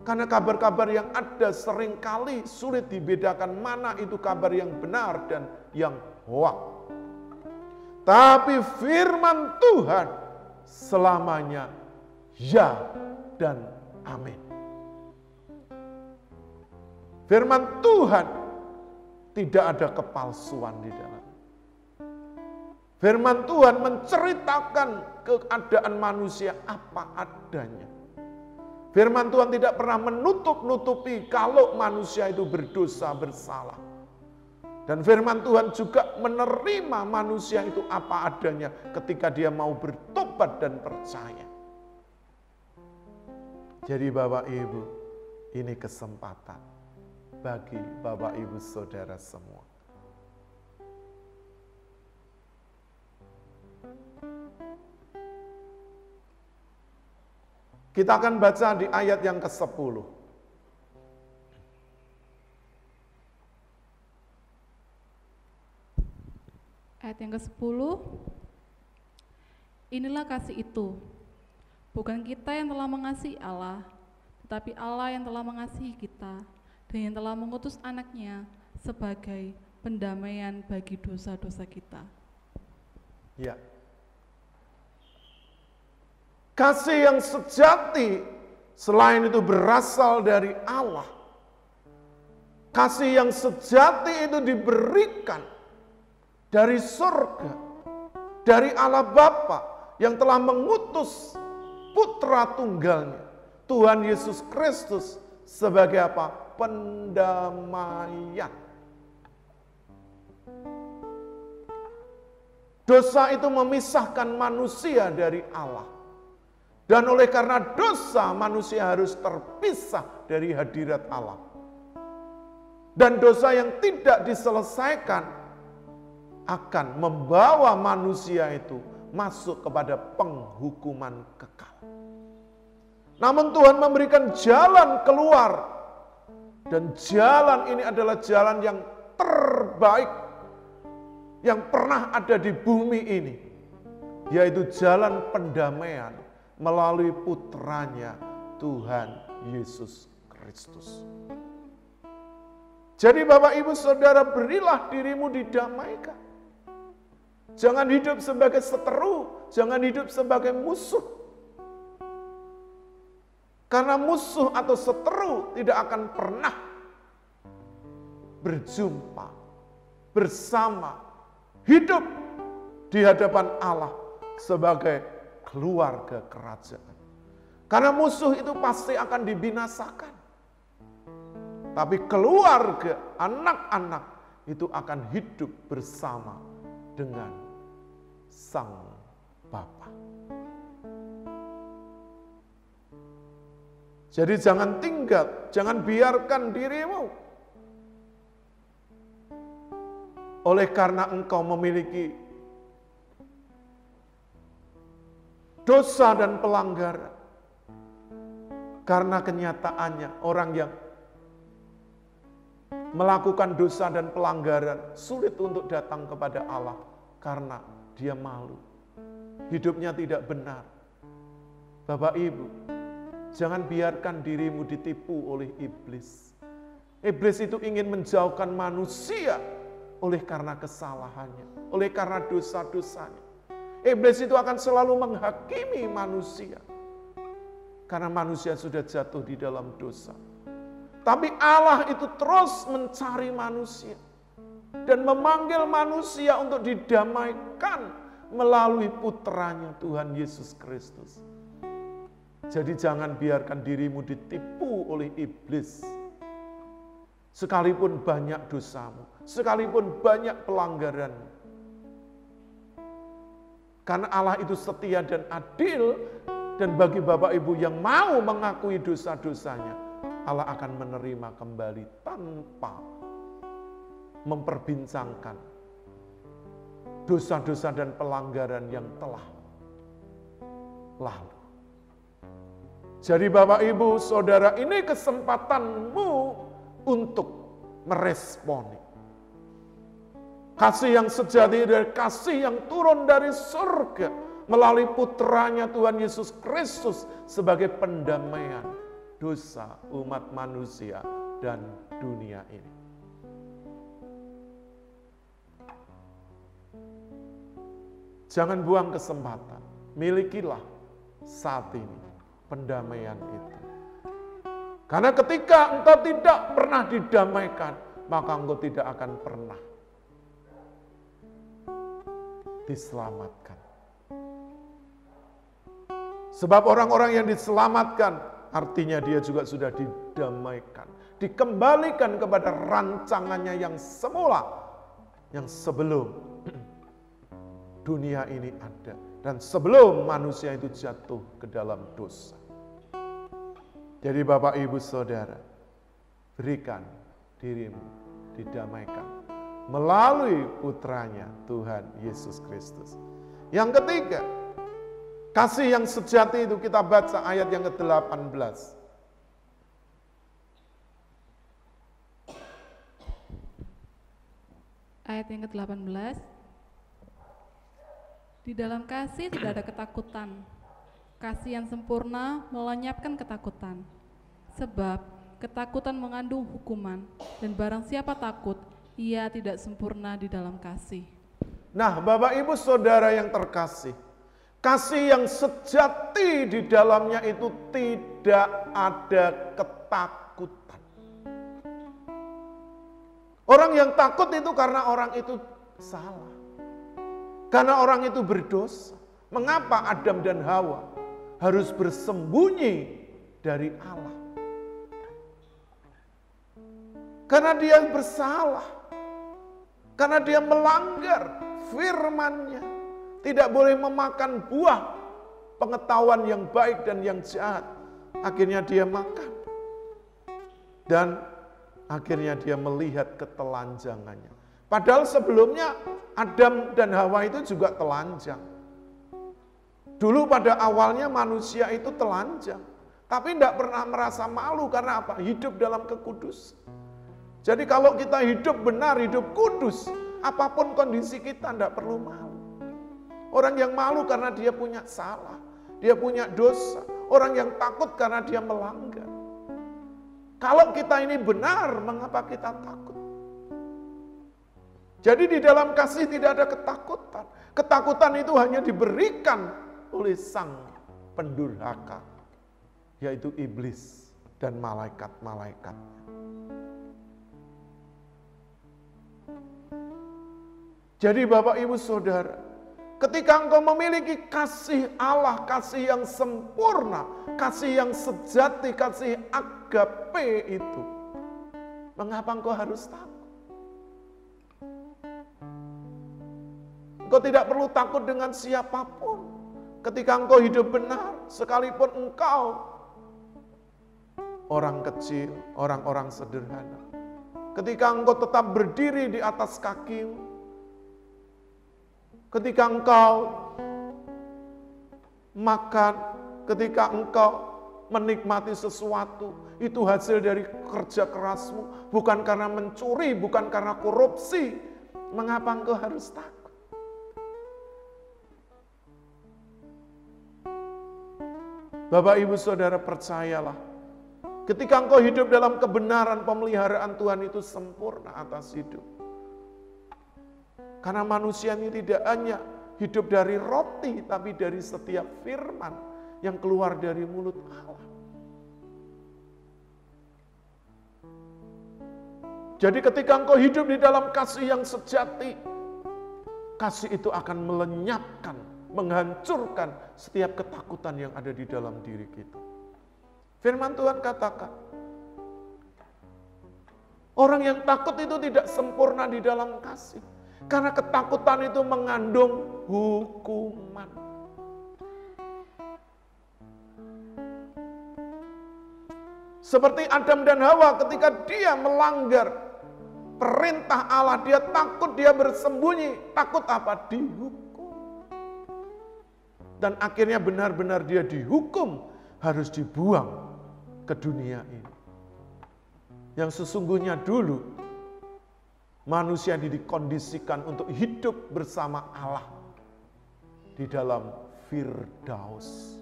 Karena kabar-kabar yang ada seringkali sulit dibedakan mana itu kabar yang benar dan yang hoak. Tapi firman Tuhan selamanya ya dan amin. Firman Tuhan tidak ada kepalsuan di dalam. Firman Tuhan menceritakan keadaan manusia apa adanya. Firman Tuhan tidak pernah menutup-nutupi kalau manusia itu berdosa, bersalah. Dan firman Tuhan juga menerima manusia itu apa adanya ketika dia mau bertobat dan percaya. Jadi Bapak Ibu, ini kesempatan bagi Bapak Ibu Saudara semua. Kita akan baca di ayat yang ke-10. Ayat yang ke-10, inilah kasih itu, bukan kita yang telah mengasihi Allah, tetapi Allah yang telah mengasihi kita, dan yang telah mengutus anaknya sebagai pendamaian bagi dosa-dosa kita. Ya. Kasih yang sejati selain itu berasal dari Allah. Kasih yang sejati itu diberikan dari surga, dari Allah Bapa yang telah mengutus putra tunggalnya, Tuhan Yesus Kristus sebagai apa? Pendamaian. Dosa itu memisahkan manusia dari Allah. Dan oleh karena dosa, manusia harus terpisah dari hadirat Allah. Dan dosa yang tidak diselesaikan akan membawa manusia itu masuk kepada penghukuman kekal. Namun Tuhan memberikan jalan keluar. Dan jalan ini adalah jalan yang terbaik yang pernah ada di bumi ini. Yaitu jalan pendamaian melalui putranya Tuhan Yesus Kristus. Jadi Bapak Ibu Saudara, berilah dirimu didamaikan. Jangan hidup sebagai seteru, jangan hidup sebagai musuh. Karena musuh atau seteru tidak akan pernah berjumpa, bersama, hidup di hadapan Allah sebagai keluarga kerajaan. Karena musuh itu pasti akan dibinasakan. Tapi keluarga, anak-anak itu akan hidup bersama dengan Sang Bapa. Jadi jangan tinggal, jangan biarkan dirimu oleh karena engkau memiliki dosa dan pelanggaran. Karena kenyataannya orang yang melakukan dosa dan pelanggaran sulit untuk datang kepada Allah karena dia malu. Hidupnya tidak benar. Bapak Ibu, jangan biarkan dirimu ditipu oleh iblis. Iblis itu ingin menjauhkan manusia oleh karena kesalahannya, oleh karena dosa-dosanya. Iblis itu akan selalu menghakimi manusia karena manusia sudah jatuh di dalam dosa. Tapi Allah itu terus mencari manusia dan memanggil manusia untuk didamaikan melalui putranya Tuhan Yesus Kristus. Jadi jangan biarkan dirimu ditipu oleh iblis. Sekalipun banyak dosamu, sekalipun banyak pelanggaranmu. Karena Allah itu setia dan adil, dan bagi Bapak Ibu yang mau mengakui dosa-dosanya, Allah akan menerima kembali tanpa memperbincangkan dosa-dosa dan pelanggaran yang telah lalu. Jadi Bapak Ibu Saudara, ini kesempatanmu untuk meresponi. Kasih yang sejati dari kasih yang turun dari surga melalui putranya Tuhan Yesus Kristus sebagai pendamaian dosa umat manusia dan dunia ini. Jangan buang kesempatan, milikilah saat ini pendamaian itu. Karena ketika engkau tidak pernah didamaikan, maka engkau tidak akan pernah diselamatkan. Sebab orang-orang yang diselamatkan, artinya dia juga sudah didamaikan. Dikembalikan kepada rancangannya yang semula, yang sebelum dunia ini ada. Dan sebelum manusia itu jatuh ke dalam dosa. Jadi Bapak Ibu Saudara, berikan dirimu didamaikan melalui putranya Tuhan Yesus Kristus. Yang ketiga, kasih yang sejati itu kita baca ayat yang ke-18. Ayat yang ke-18. Di dalam kasih tidak ada ketakutan. Kasih yang sempurna melenyapkan ketakutan. Sebab ketakutan mengandung hukuman, dan barang siapa takut, ia tidak sempurna di dalam kasih. Nah, Bapak Ibu Saudara yang terkasih, kasih yang sejati di dalamnya itu tidak ada ketakutan. Orang yang takut itu karena orang itu salah. Karena orang itu berdosa. Mengapa Adam dan Hawa harus bersembunyi dari Allah? Karena dia bersalah. Karena dia melanggar firman-Nya. Tidak boleh memakan buah pengetahuan yang baik dan yang jahat. Akhirnya dia makan. Dan akhirnya dia melihat ketelanjangannya. Padahal sebelumnya Adam dan Hawa itu juga telanjang. Dulu pada awalnya manusia itu telanjang. Tapi tidak pernah merasa malu karena apa? Hidup dalam kekudusan. Jadi kalau kita hidup benar, hidup kudus, apapun kondisi kita tidak perlu malu. Orang yang malu karena dia punya salah, dia punya dosa. Orang yang takut karena dia melanggar. Kalau kita ini benar, mengapa kita takut? Jadi di dalam kasih tidak ada ketakutan. Ketakutan itu hanya diberikan oleh sang pendurhaka, yaitu iblis dan malaikat-malaikatnya. Jadi Bapak Ibu Saudara, ketika engkau memiliki kasih Allah, kasih yang sempurna, kasih yang sejati, kasih agape itu, mengapa engkau harus takut? Engkau tidak perlu takut dengan siapapun. Ketika engkau hidup benar, sekalipun engkau orang kecil, orang-orang sederhana. Ketika engkau tetap berdiri di atas kakimu, ketika engkau makan, ketika engkau menikmati sesuatu, itu hasil dari kerja kerasmu, bukan karena mencuri, bukan karena korupsi. Mengapa engkau harus takut? Bapak Ibu Saudara percayalah, ketika engkau hidup dalam kebenaran, pemeliharaan Tuhan itu sempurna atas hidup. Karena manusia ini tidak hanya hidup dari roti, tapi dari setiap firman yang keluar dari mulut Allah. Jadi ketika engkau hidup di dalam kasih yang sejati, kasih itu akan melenyapkan, menghancurkan setiap ketakutan yang ada di dalam diri kita. Firman Tuhan katakan, orang yang takut itu tidak sempurna di dalam kasih. Karena ketakutan itu mengandung hukuman. Seperti Adam dan Hawa ketika dia melanggar perintah Allah, dia takut, dia bersembunyi. Takut apa? Dihukum. Dan akhirnya benar-benar dia dihukum, harus dibuang ke dunia ini. Yang sesungguhnya dulu, manusia dikondisikan untuk hidup bersama Allah di dalam Firdaus.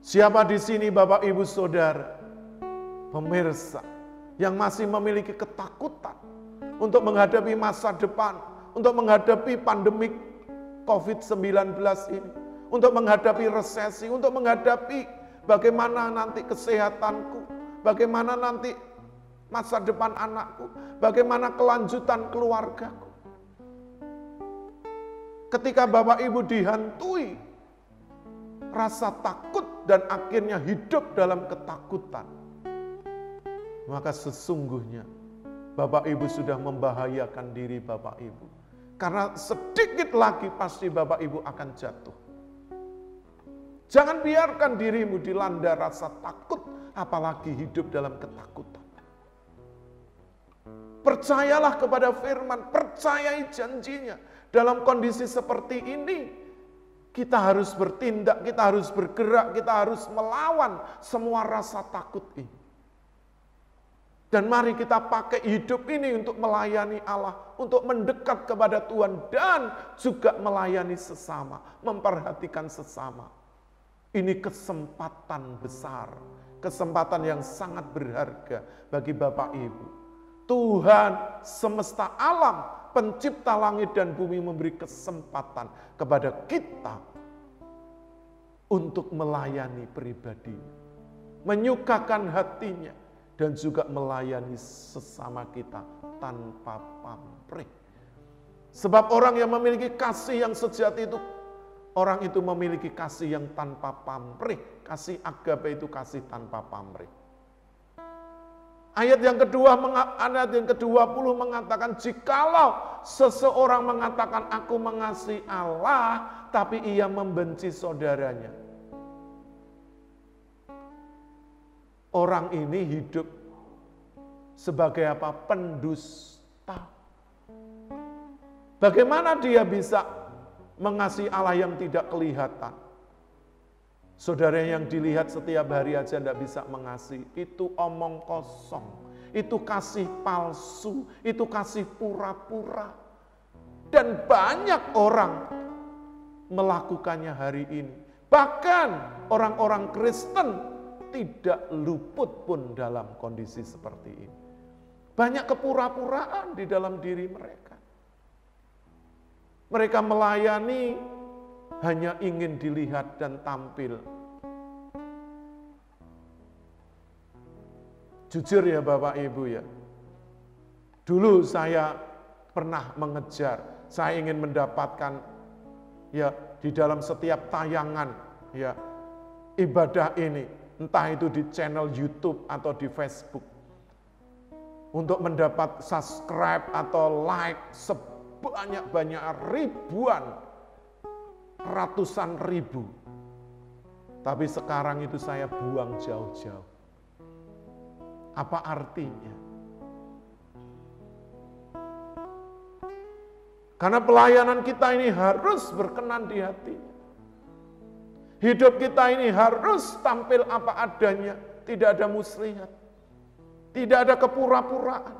Siapa di sini Bapak Ibu Saudara, pemirsa, yang masih memiliki ketakutan untuk menghadapi masa depan, untuk menghadapi pandemik COVID-19 ini, untuk menghadapi resesi, untuk menghadapi bagaimana nanti kesehatanku, bagaimana nanti masa depan anakku, bagaimana kelanjutan keluargaku. Ketika Bapak Ibu dihantui rasa takut dan akhirnya hidup dalam ketakutan, maka sesungguhnya Bapak Ibu sudah membahayakan diri Bapak Ibu. Karena sedikit lagi pasti Bapak Ibu akan jatuh. Jangan biarkan dirimu dilanda rasa takut, apalagi hidup dalam ketakutan. Percayalah kepada firman, percayai janjinya. Dalam kondisi seperti ini, kita harus bertindak, kita harus bergerak, kita harus melawan semua rasa takut ini. Dan mari kita pakai hidup ini untuk melayani Allah, untuk mendekat kepada Tuhan dan juga melayani sesama, memperhatikan sesama. Ini kesempatan besar, kesempatan yang sangat berharga bagi Bapak Ibu. Tuhan semesta alam, pencipta langit dan bumi memberi kesempatan kepada kita untuk melayani pribadi, menyukakan hatinya, dan juga melayani sesama kita tanpa pamrih. Sebab orang yang memiliki kasih yang sejati itu, orang itu memiliki kasih yang tanpa pamrih. Kasih agape itu kasih tanpa pamrih. Ayat yang ke-20 mengatakan, jikalau seseorang mengatakan aku mengasihi Allah, tapi ia membenci saudaranya. Orang ini hidup sebagai apa? Pendusta. Bagaimana dia bisa mengasihi Allah yang tidak kelihatan? Saudara yang dilihat setiap hari aja tidak bisa mengasihi. Itu omong kosong. Itu kasih palsu. Itu kasih pura-pura. Dan banyak orang melakukannya hari ini. Bahkan orang-orang Kristen tidak luput pun dalam kondisi seperti ini. Banyak kepura-puraan di dalam diri mereka. Mereka melayani hanya ingin dilihat dan tampil. Jujur ya Bapak Ibu ya. Dulu saya pernah mengejar, saya ingin mendapatkan ya di dalam setiap tayangan ya ibadah ini, entah itu di channel YouTube atau di Facebook. Untuk mendapat subscribe atau like sebanyak-banyak ribuan, ratusan ribu. Tapi sekarang itu saya buang jauh-jauh. Apa artinya? Karena pelayanan kita ini harus berkenan di hatinya. Hidup kita ini harus tampil apa adanya, tidak ada muslihat. Tidak ada kepura-puraan.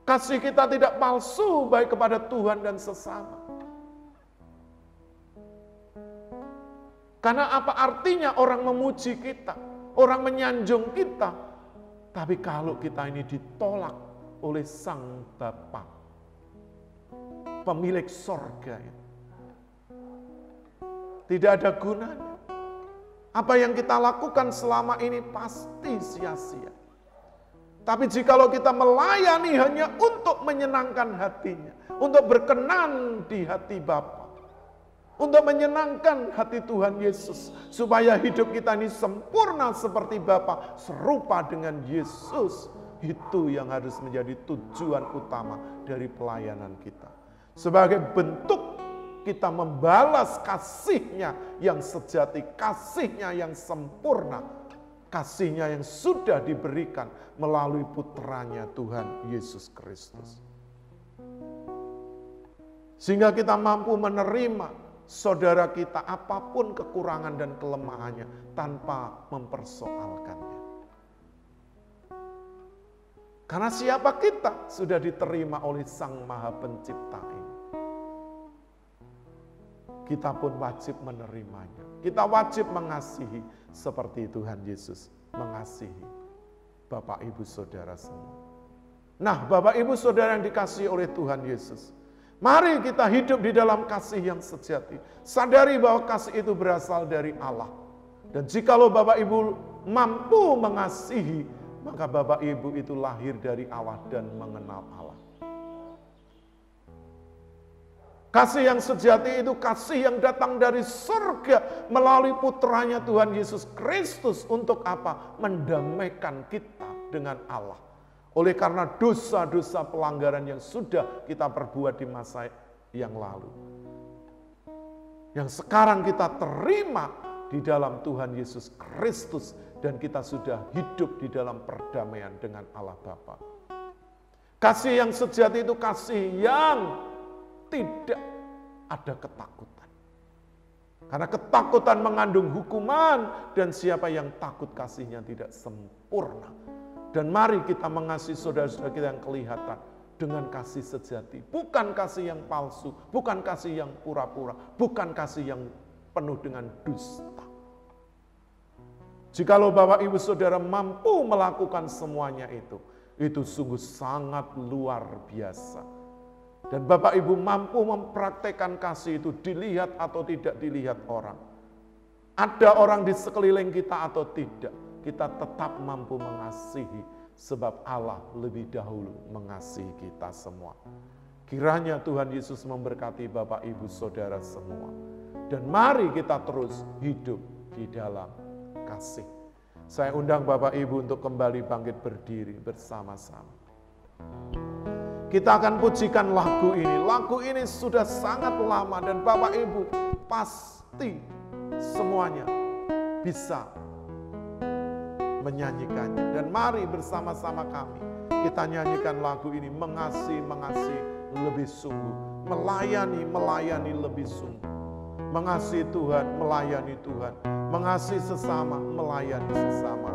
Kasih kita tidak palsu baik kepada Tuhan dan sesama. Karena apa artinya orang memuji kita, orang menyanjung kita, tapi kalau kita ini ditolak oleh Sang Bapa, pemilik sorga itu, tidak ada gunanya. Apa yang kita lakukan selama ini pasti sia-sia. Tapi jikalau kita melayani hanya untuk menyenangkan hatinya, untuk berkenan di hati Bapa, untuk menyenangkan hati Tuhan Yesus, supaya hidup kita ini sempurna seperti Bapa, serupa dengan Yesus, itu yang harus menjadi tujuan utama dari pelayanan kita. Sebagai bentuk kita membalas kasih-Nya yang sejati, kasih-Nya yang sempurna, kasih-Nya yang sudah diberikan melalui putranya Tuhan Yesus Kristus. Sehingga kita mampu menerima saudara kita apapun kekurangan dan kelemahannya tanpa mempersoalkannya. Karena siapa kita sudah diterima oleh Sang Maha Pencipta ini. Kita pun wajib menerimanya. Kita wajib mengasihi seperti Tuhan Yesus mengasihi Bapak Ibu Saudara semua. Nah, Bapak Ibu Saudara yang dikasihi oleh Tuhan Yesus, Mari kita hidup di dalam kasih yang sejati. Sadari bahwa kasih itu berasal dari Allah. Dan jikalau Bapak Ibu mampu mengasihi, maka Bapak Ibu itu lahir dari Allah dan mengenal Allah. Kasih yang sejati itu kasih yang datang dari surga melalui putranya Tuhan Yesus Kristus. Untuk apa? Mendamaikan kita dengan Allah. Oleh karena dosa-dosa pelanggaran yang sudah kita perbuat di masa yang lalu. Yang sekarang kita terima di dalam Tuhan Yesus Kristus. Dan kita sudah hidup di dalam perdamaian dengan Allah Bapa. Kasih yang sejati itu kasih yang tidak ada ketakutan. Karena ketakutan mengandung hukuman. Dan siapa yang takut kasihnya tidak sempurna. Dan mari kita mengasihi saudara-saudara kita yang kelihatan dengan kasih sejati. Bukan kasih yang palsu, bukan kasih yang pura-pura, bukan kasih yang penuh dengan dusta. Jikalau Bapak Ibu Saudara mampu melakukan semuanya itu sungguh sangat luar biasa. Dan Bapak Ibu mampu mempraktekkan kasih itu dilihat atau tidak dilihat orang. Ada orang di sekeliling kita atau tidak, kita tetap mampu mengasihi sebab Allah lebih dahulu mengasihi kita semua. Kiranya Tuhan Yesus memberkati Bapak Ibu Saudara semua. Dan mari kita terus hidup di dalam kasih. Saya undang Bapak Ibu untuk kembali bangkit berdiri bersama-sama. Kita akan pujikan lagu ini. Lagu ini sudah sangat lama dan Bapak Ibu pasti semuanya bisa menyanyikannya. Dan mari bersama-sama kami kita nyanyikan lagu ini. Mengasihi lebih sungguh. Melayani lebih sungguh. Mengasihi Tuhan, melayani Tuhan. Mengasihi sesama, melayani sesama.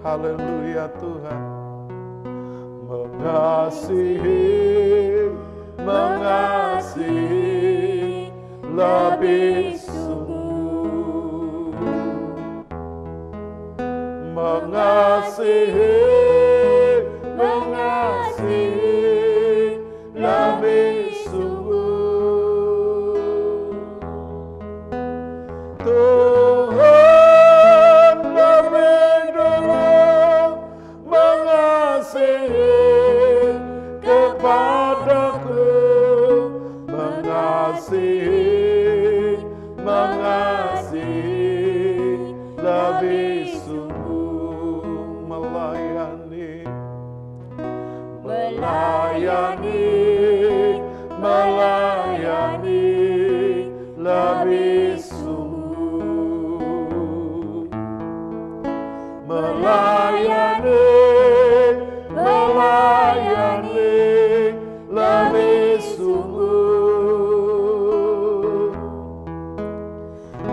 Haleluya Tuhan. Mengasihi lebih sungguh. Mengasihi lebih sungguh. Tuhan lebih dulu mengasihi kepadaku, mengasihi lebih sungguh, melayani lebih sungguh, melayani lebih sungguh.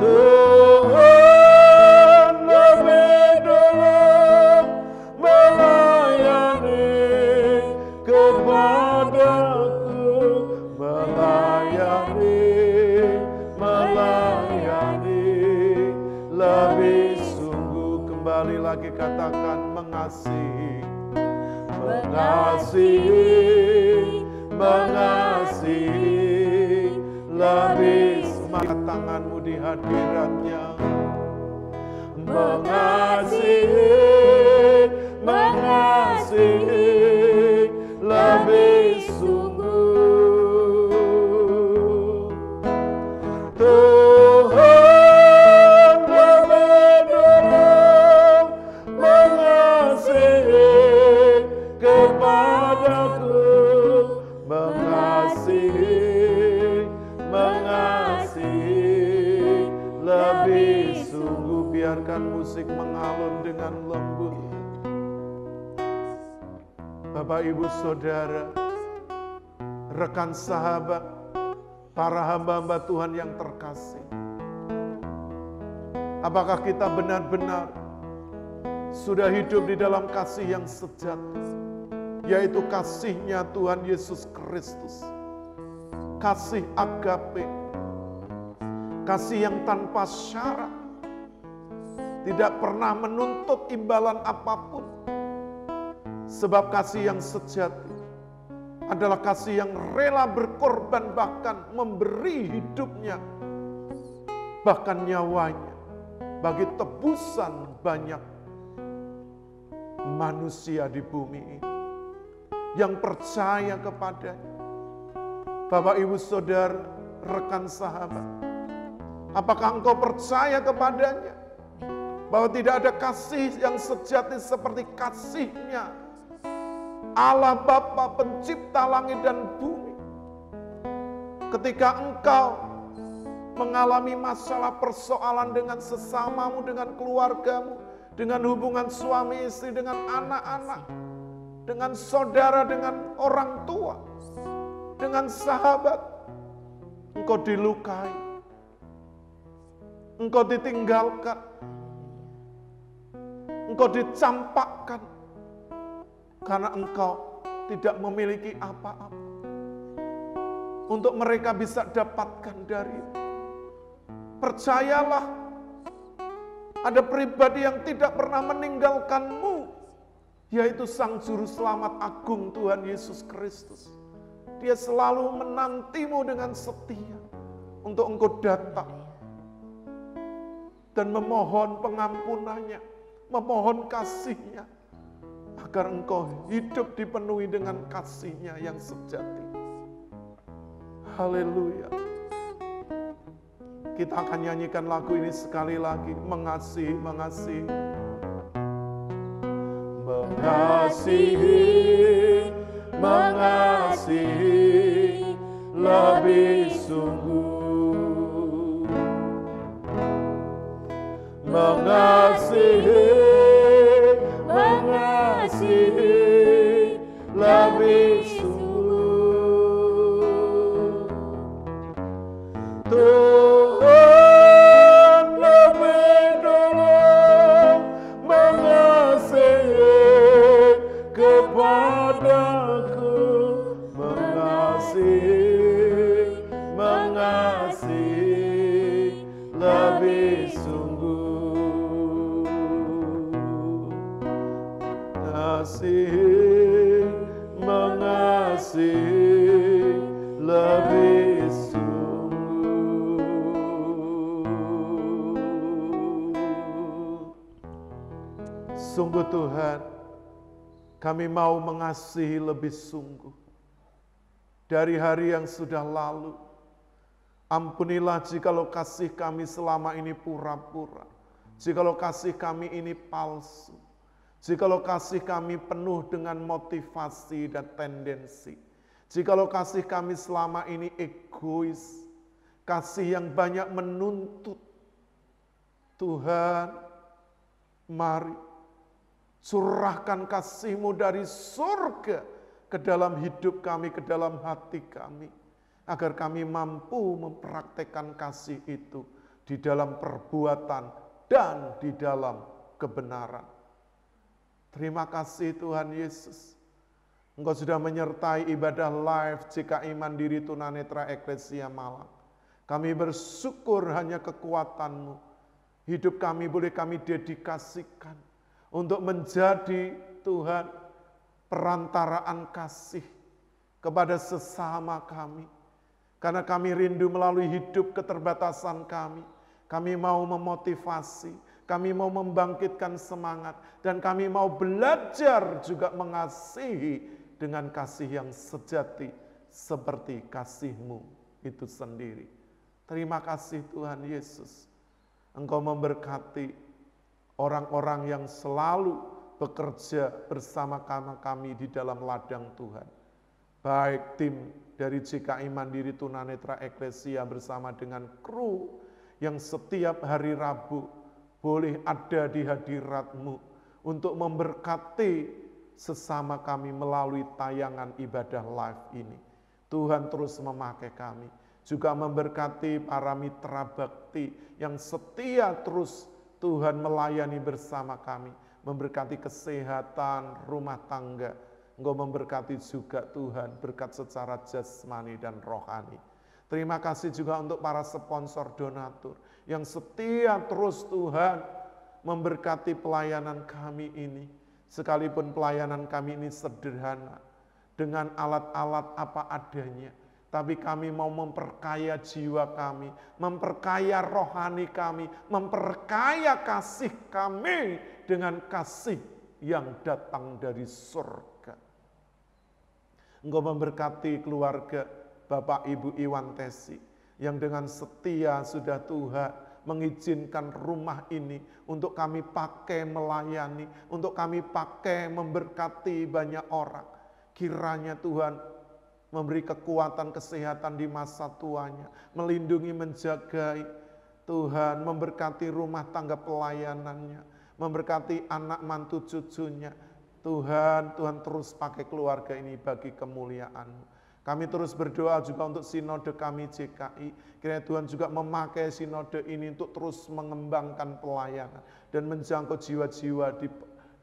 Tuhan lebih dulu melayani kepadaku, melayani lebih sungguh. Kembali lagi katakan mengasihi lebih. Semangat tanganmu di hadiratnya. Mengasihi lebih sungguh. Tuhan lebih dulu mengasihi kepadaku, mengasihi lebih sungguh. Biarkan musik mengalun dengan lembut. Bapak Ibu Saudara, rekan sahabat, para hamba-hamba Tuhan yang terkasih. Apakah kita benar-benar sudah hidup di dalam kasih yang sejati, yaitu kasih-Nya Tuhan Yesus Kristus. Kasih agape, kasih yang tanpa syarat, tidak pernah menuntut imbalan apapun. Sebab kasih yang sejati adalah kasih yang rela berkorban, bahkan memberi hidupnya, bahkan nyawanya, bagi tebusan banyak manusia di bumi ini yang percaya kepadanya. Bapak, Ibu, Saudara, rekan sahabat, apakah engkau percaya kepadanya? Bahwa tidak ada kasih yang sejati seperti kasihnya Allah Bapa pencipta langit dan bumi. Ketika engkau mengalami masalah persoalan dengan sesamamu, dengan keluargamu, dengan hubungan suami istri, dengan anak-anak, dengan saudara, dengan orang tua, dengan sahabat, engkau dilukai, engkau ditinggalkan, engkau dicampakkan, karena engkau tidak memiliki apa-apa untuk mereka bisa dapatkan dari itu. Percayalah, ada pribadi yang tidak pernah meninggalkanmu, yaitu Sang Juru Selamat Agung Tuhan Yesus Kristus. Dia selalu menantimu dengan setia untuk engkau datang dan memohon pengampunannya, memohon kasihnya, agar engkau hidup dipenuhi dengan kasihnya yang sejati. Haleluya. Kita akan nyanyikan lagu ini sekali lagi. Mengasihi, mengasihi. Mengasihi, mengasihi lebih sungguh. Mengasihi, mengasihi lebih sungguh. Tuhan lebih dulu mengasihi kepadaku. Mengasihi, mengasihi lebih sungguh. Mengasihi, mengasihi lebih sungguh. Sungguh Tuhan, kami mau mengasihi lebih sungguh. Dari hari yang sudah lalu, ampunilah jikalau kasih kami selama ini pura-pura. Jikalau kasih kami ini palsu. Jikalau kasih kami penuh dengan motivasi dan tendensi. Jikalau kasih kami selama ini egois. Kasih yang banyak menuntut. Tuhan, mari curahkan kasih-Mu dari surga ke dalam hidup kami, ke dalam hati kami. Agar kami mampu mempraktekkan kasih itu di dalam perbuatan dan di dalam kebenaran. Terima kasih Tuhan Yesus. Engkau sudah menyertai ibadah live JKI Mandiri Tunanetra Eklesia Malang. Kami bersyukur hanya kekuatan-Mu. Hidup kami boleh kami dedikasikan untuk menjadi Tuhan perantaraan kasih kepada sesama kami. Karena kami rindu melalui hidup keterbatasan kami. Kami mau memotivasi, kami mau membangkitkan semangat, dan kami mau belajar juga mengasihi dengan kasih yang sejati seperti kasih-Mu itu sendiri. Terima kasih Tuhan Yesus. Engkau memberkati orang-orang yang selalu bekerja bersama kami di dalam ladang Tuhan. Baik tim dari JKI Mandiri Tunanetra Eklesia bersama dengan kru yang setiap hari Rabu boleh ada di hadirat-Mu untuk memberkati sesama kami melalui tayangan ibadah live ini. Tuhan terus memakai kami, juga memberkati para mitra bakti yang setia terus Tuhan melayani bersama kami, memberkati kesehatan rumah tangga. Engkau memberkati juga Tuhan, berkat secara jasmani dan rohani. Terima kasih juga untuk para sponsor donatur yang setia terus Tuhan memberkati pelayanan kami ini. Sekalipun pelayanan kami ini sederhana, dengan alat-alat apa adanya. Tapi kami mau memperkaya jiwa kami, memperkaya rohani kami, memperkaya kasih kami dengan kasih yang datang dari surga. Engkau memberkati keluarga Bapak Ibu Iwan Tesi yang dengan setia sudah Tuhan mengizinkan rumah ini untuk kami pakai melayani, untuk kami pakai memberkati banyak orang. Kiranya Tuhan memberi kekuatan kesehatan di masa tuanya, melindungi, menjagai. Tuhan memberkati rumah tangga pelayanannya, memberkati anak mantu cucunya. Tuhan terus pakai keluarga ini bagi kemuliaan-Mu. Kami terus berdoa juga untuk sinode kami JKI. Kiranya Tuhan juga memakai sinode ini untuk terus mengembangkan pelayanan dan menjangkau jiwa-jiwa di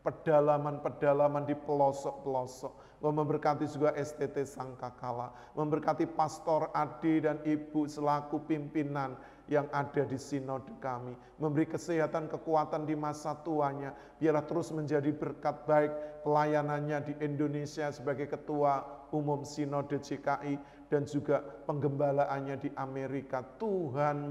pedalaman-pedalaman, di pelosok-pelosok. Memberkati juga STT Sangkakala, memberkati Pastor Adi dan Ibu selaku pimpinan yang ada di sinode kami, memberi kesehatan, kekuatan di masa tuanya, biarlah terus menjadi berkat baik pelayanannya di Indonesia sebagai Ketua Umum Sinode JKI dan juga penggembalaannya di Amerika. Tuhan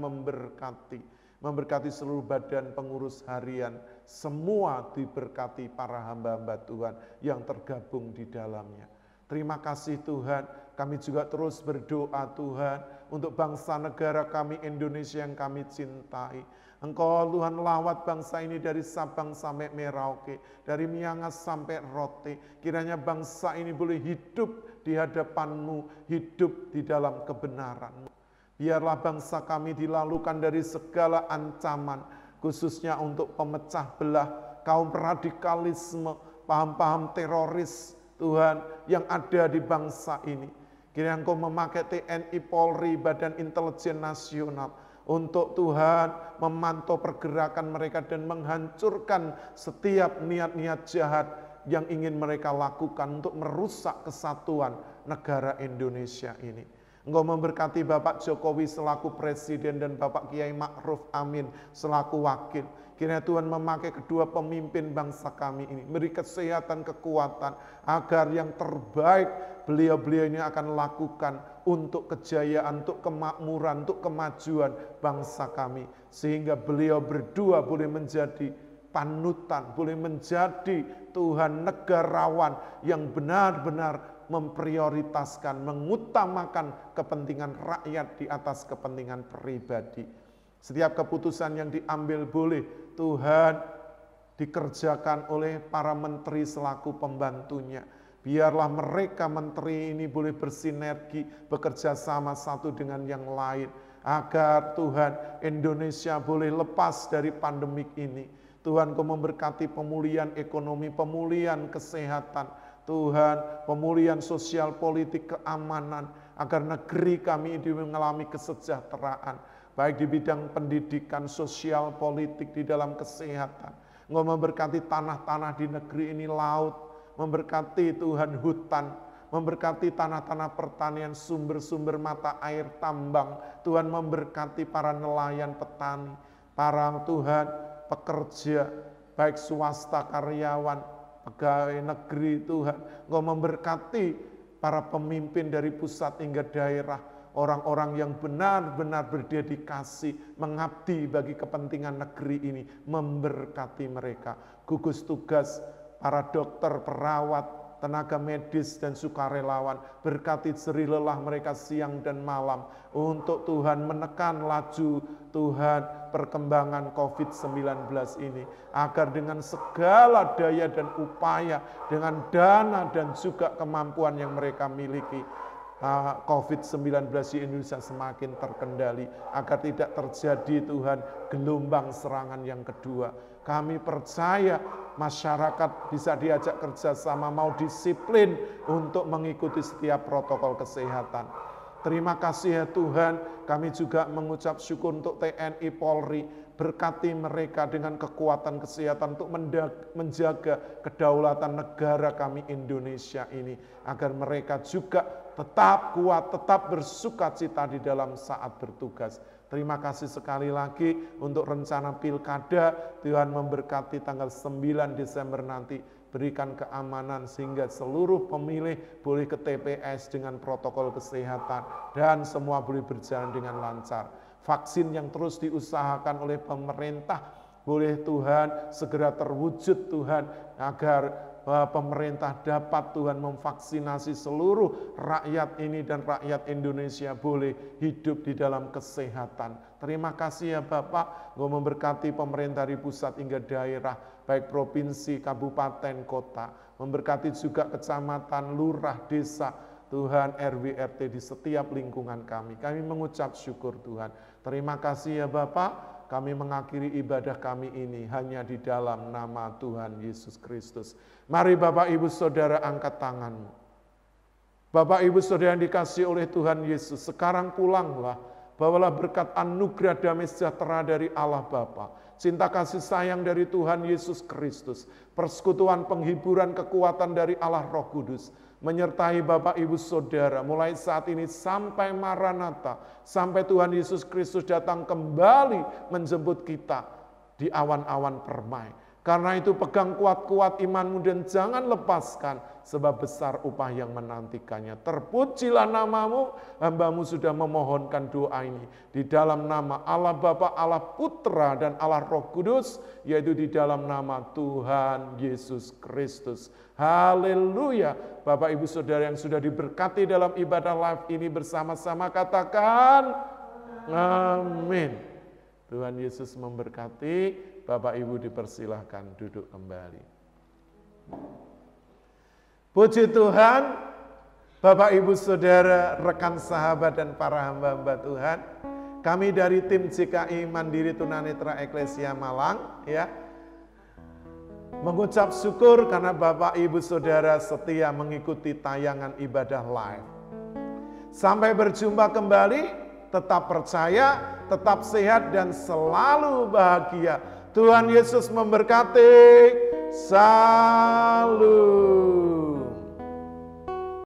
memberkati seluruh badan pengurus harian, semua diberkati para hamba-hamba Tuhan yang tergabung di dalamnya. Terima kasih Tuhan, kami juga terus berdoa Tuhan untuk bangsa negara kami Indonesia yang kami cintai. Engkau Tuhan lawat bangsa ini dari Sabang sampai Merauke, dari Miangas sampai Rote. Kiranya bangsa ini boleh hidup di hadapan-Mu, hidup di dalam kebenaran-Mu. Biarlah bangsa kami dilalukan dari segala ancaman, khususnya untuk pemecah belah, kaum radikalisme, paham-paham teroris, Tuhan, yang ada di bangsa ini. Kiranya Engkau memakai TNI, Polri, Badan Intelijen Nasional, untuk Tuhan memantau pergerakan mereka dan menghancurkan setiap niat-niat jahat yang ingin mereka lakukan untuk merusak kesatuan negara Indonesia ini. Engkau memberkati Bapak Jokowi selaku Presiden dan Bapak Kiai Ma'ruf Amin selaku Wakil. Kiranya Tuhan memakai kedua pemimpin bangsa kami ini, beri kesehatan, kekuatan, agar yang terbaik beliau-beliau ini akan lakukan untuk kejayaan, untuk kemakmuran, untuk kemajuan bangsa kami. Sehingga beliau berdua boleh menjadi panutan, boleh menjadi Tuhan negarawan yang benar-benar memprioritaskan, mengutamakan kepentingan rakyat di atas kepentingan pribadi. Setiap keputusan yang diambil boleh Tuhan dikerjakan oleh para menteri selaku pembantunya. Biarlah mereka menteri ini boleh bersinergi, bekerja sama satu dengan yang lain. Agar Tuhan Indonesia boleh lepas dari pandemik ini. Tuhan Kau memberkati pemulihan ekonomi, pemulihan kesehatan. Tuhan, pemulihan sosial, politik, keamanan, agar negeri kami ini mengalami kesejahteraan, baik di bidang pendidikan, sosial, politik, di dalam kesehatan. Engkau memberkati tanah-tanah di negeri ini, laut, memberkati Tuhan hutan, memberkati tanah-tanah pertanian, sumber-sumber mata air, tambang. Tuhan memberkati para nelayan, petani, para Tuhan pekerja, baik swasta, karyawan, pegawai negeri. Tuhan, Engkau memberkati para pemimpin dari pusat hingga daerah, orang-orang yang benar-benar berdedikasi, mengabdi bagi kepentingan negeri ini, memberkati mereka. Gugus tugas para dokter, perawat, tenaga medis dan sukarelawan, berkati jerih lelah mereka siang dan malam untuk Tuhan menekan laju Tuhan perkembangan COVID-19 ini, agar dengan segala daya dan upaya, dengan dana dan juga kemampuan yang mereka miliki, COVID-19 di Indonesia semakin terkendali, agar tidak terjadi Tuhan gelombang serangan yang kedua. Kami percaya masyarakat bisa diajak kerjasama, mau disiplin untuk mengikuti setiap protokol kesehatan. Terima kasih ya Tuhan, kami juga mengucap syukur untuk TNI Polri, berkati mereka dengan kekuatan kesehatan untuk menjaga kedaulatan negara kami Indonesia ini, agar mereka juga tetap kuat, tetap bersukacita di dalam saat bertugas. Terima kasih sekali lagi untuk rencana pilkada, Tuhan memberkati tanggal 9 Desember nanti, berikan keamanan sehingga seluruh pemilih boleh ke TPS dengan protokol kesehatan dan semua boleh berjalan dengan lancar. Vaksin yang terus diusahakan oleh pemerintah boleh Tuhan segera terwujud Tuhan, agar pemerintah dapat Tuhan memvaksinasi seluruh rakyat ini dan rakyat Indonesia boleh hidup di dalam kesehatan. Terima kasih ya Bapak, Engkau memberkati pemerintah dari pusat hingga daerah, baik provinsi, kabupaten, kota, memberkati juga kecamatan, lurah, desa, Tuhan RW RT di setiap lingkungan kami. Kami mengucap syukur Tuhan. Terima kasih ya Bapak. Kami mengakhiri ibadah kami ini hanya di dalam nama Tuhan Yesus Kristus. Mari Bapak Ibu Saudara angkat tanganmu. Bapak Ibu Saudara yang dikasihi oleh Tuhan Yesus, sekarang pulanglah, bawalah berkat anugerah damai sejahtera dari Allah Bapa, cinta kasih sayang dari Tuhan Yesus Kristus, persekutuan penghiburan kekuatan dari Allah Roh Kudus, menyertai Bapak Ibu Saudara mulai saat ini sampai Maranatha, sampai Tuhan Yesus Kristus datang kembali menjemput kita di awan-awan permai. Karena itu pegang kuat-kuat imanmu dan jangan lepaskan, sebab besar upah yang menantikannya. Terpujilah namamu, hambamu sudah memohonkan doa ini di dalam nama Allah Bapa, Allah Putra dan Allah Roh Kudus, yaitu di dalam nama Tuhan Yesus Kristus. Haleluya. Bapak Ibu Saudara yang sudah diberkati dalam ibadah live ini bersama-sama katakan amin. Tuhan Yesus memberkati. Bapak Ibu dipersilahkan duduk kembali. Puji Tuhan, Bapak Ibu Saudara, rekan sahabat dan para hamba-hamba Tuhan. Kami dari tim JKI Mandiri Tunanetra Eklesia Malang ya, mengucap syukur karena Bapak Ibu Saudara setia mengikuti tayangan ibadah live. Sampai berjumpa kembali, tetap percaya, tetap sehat dan selalu bahagia. Tuhan Yesus memberkati. Salut.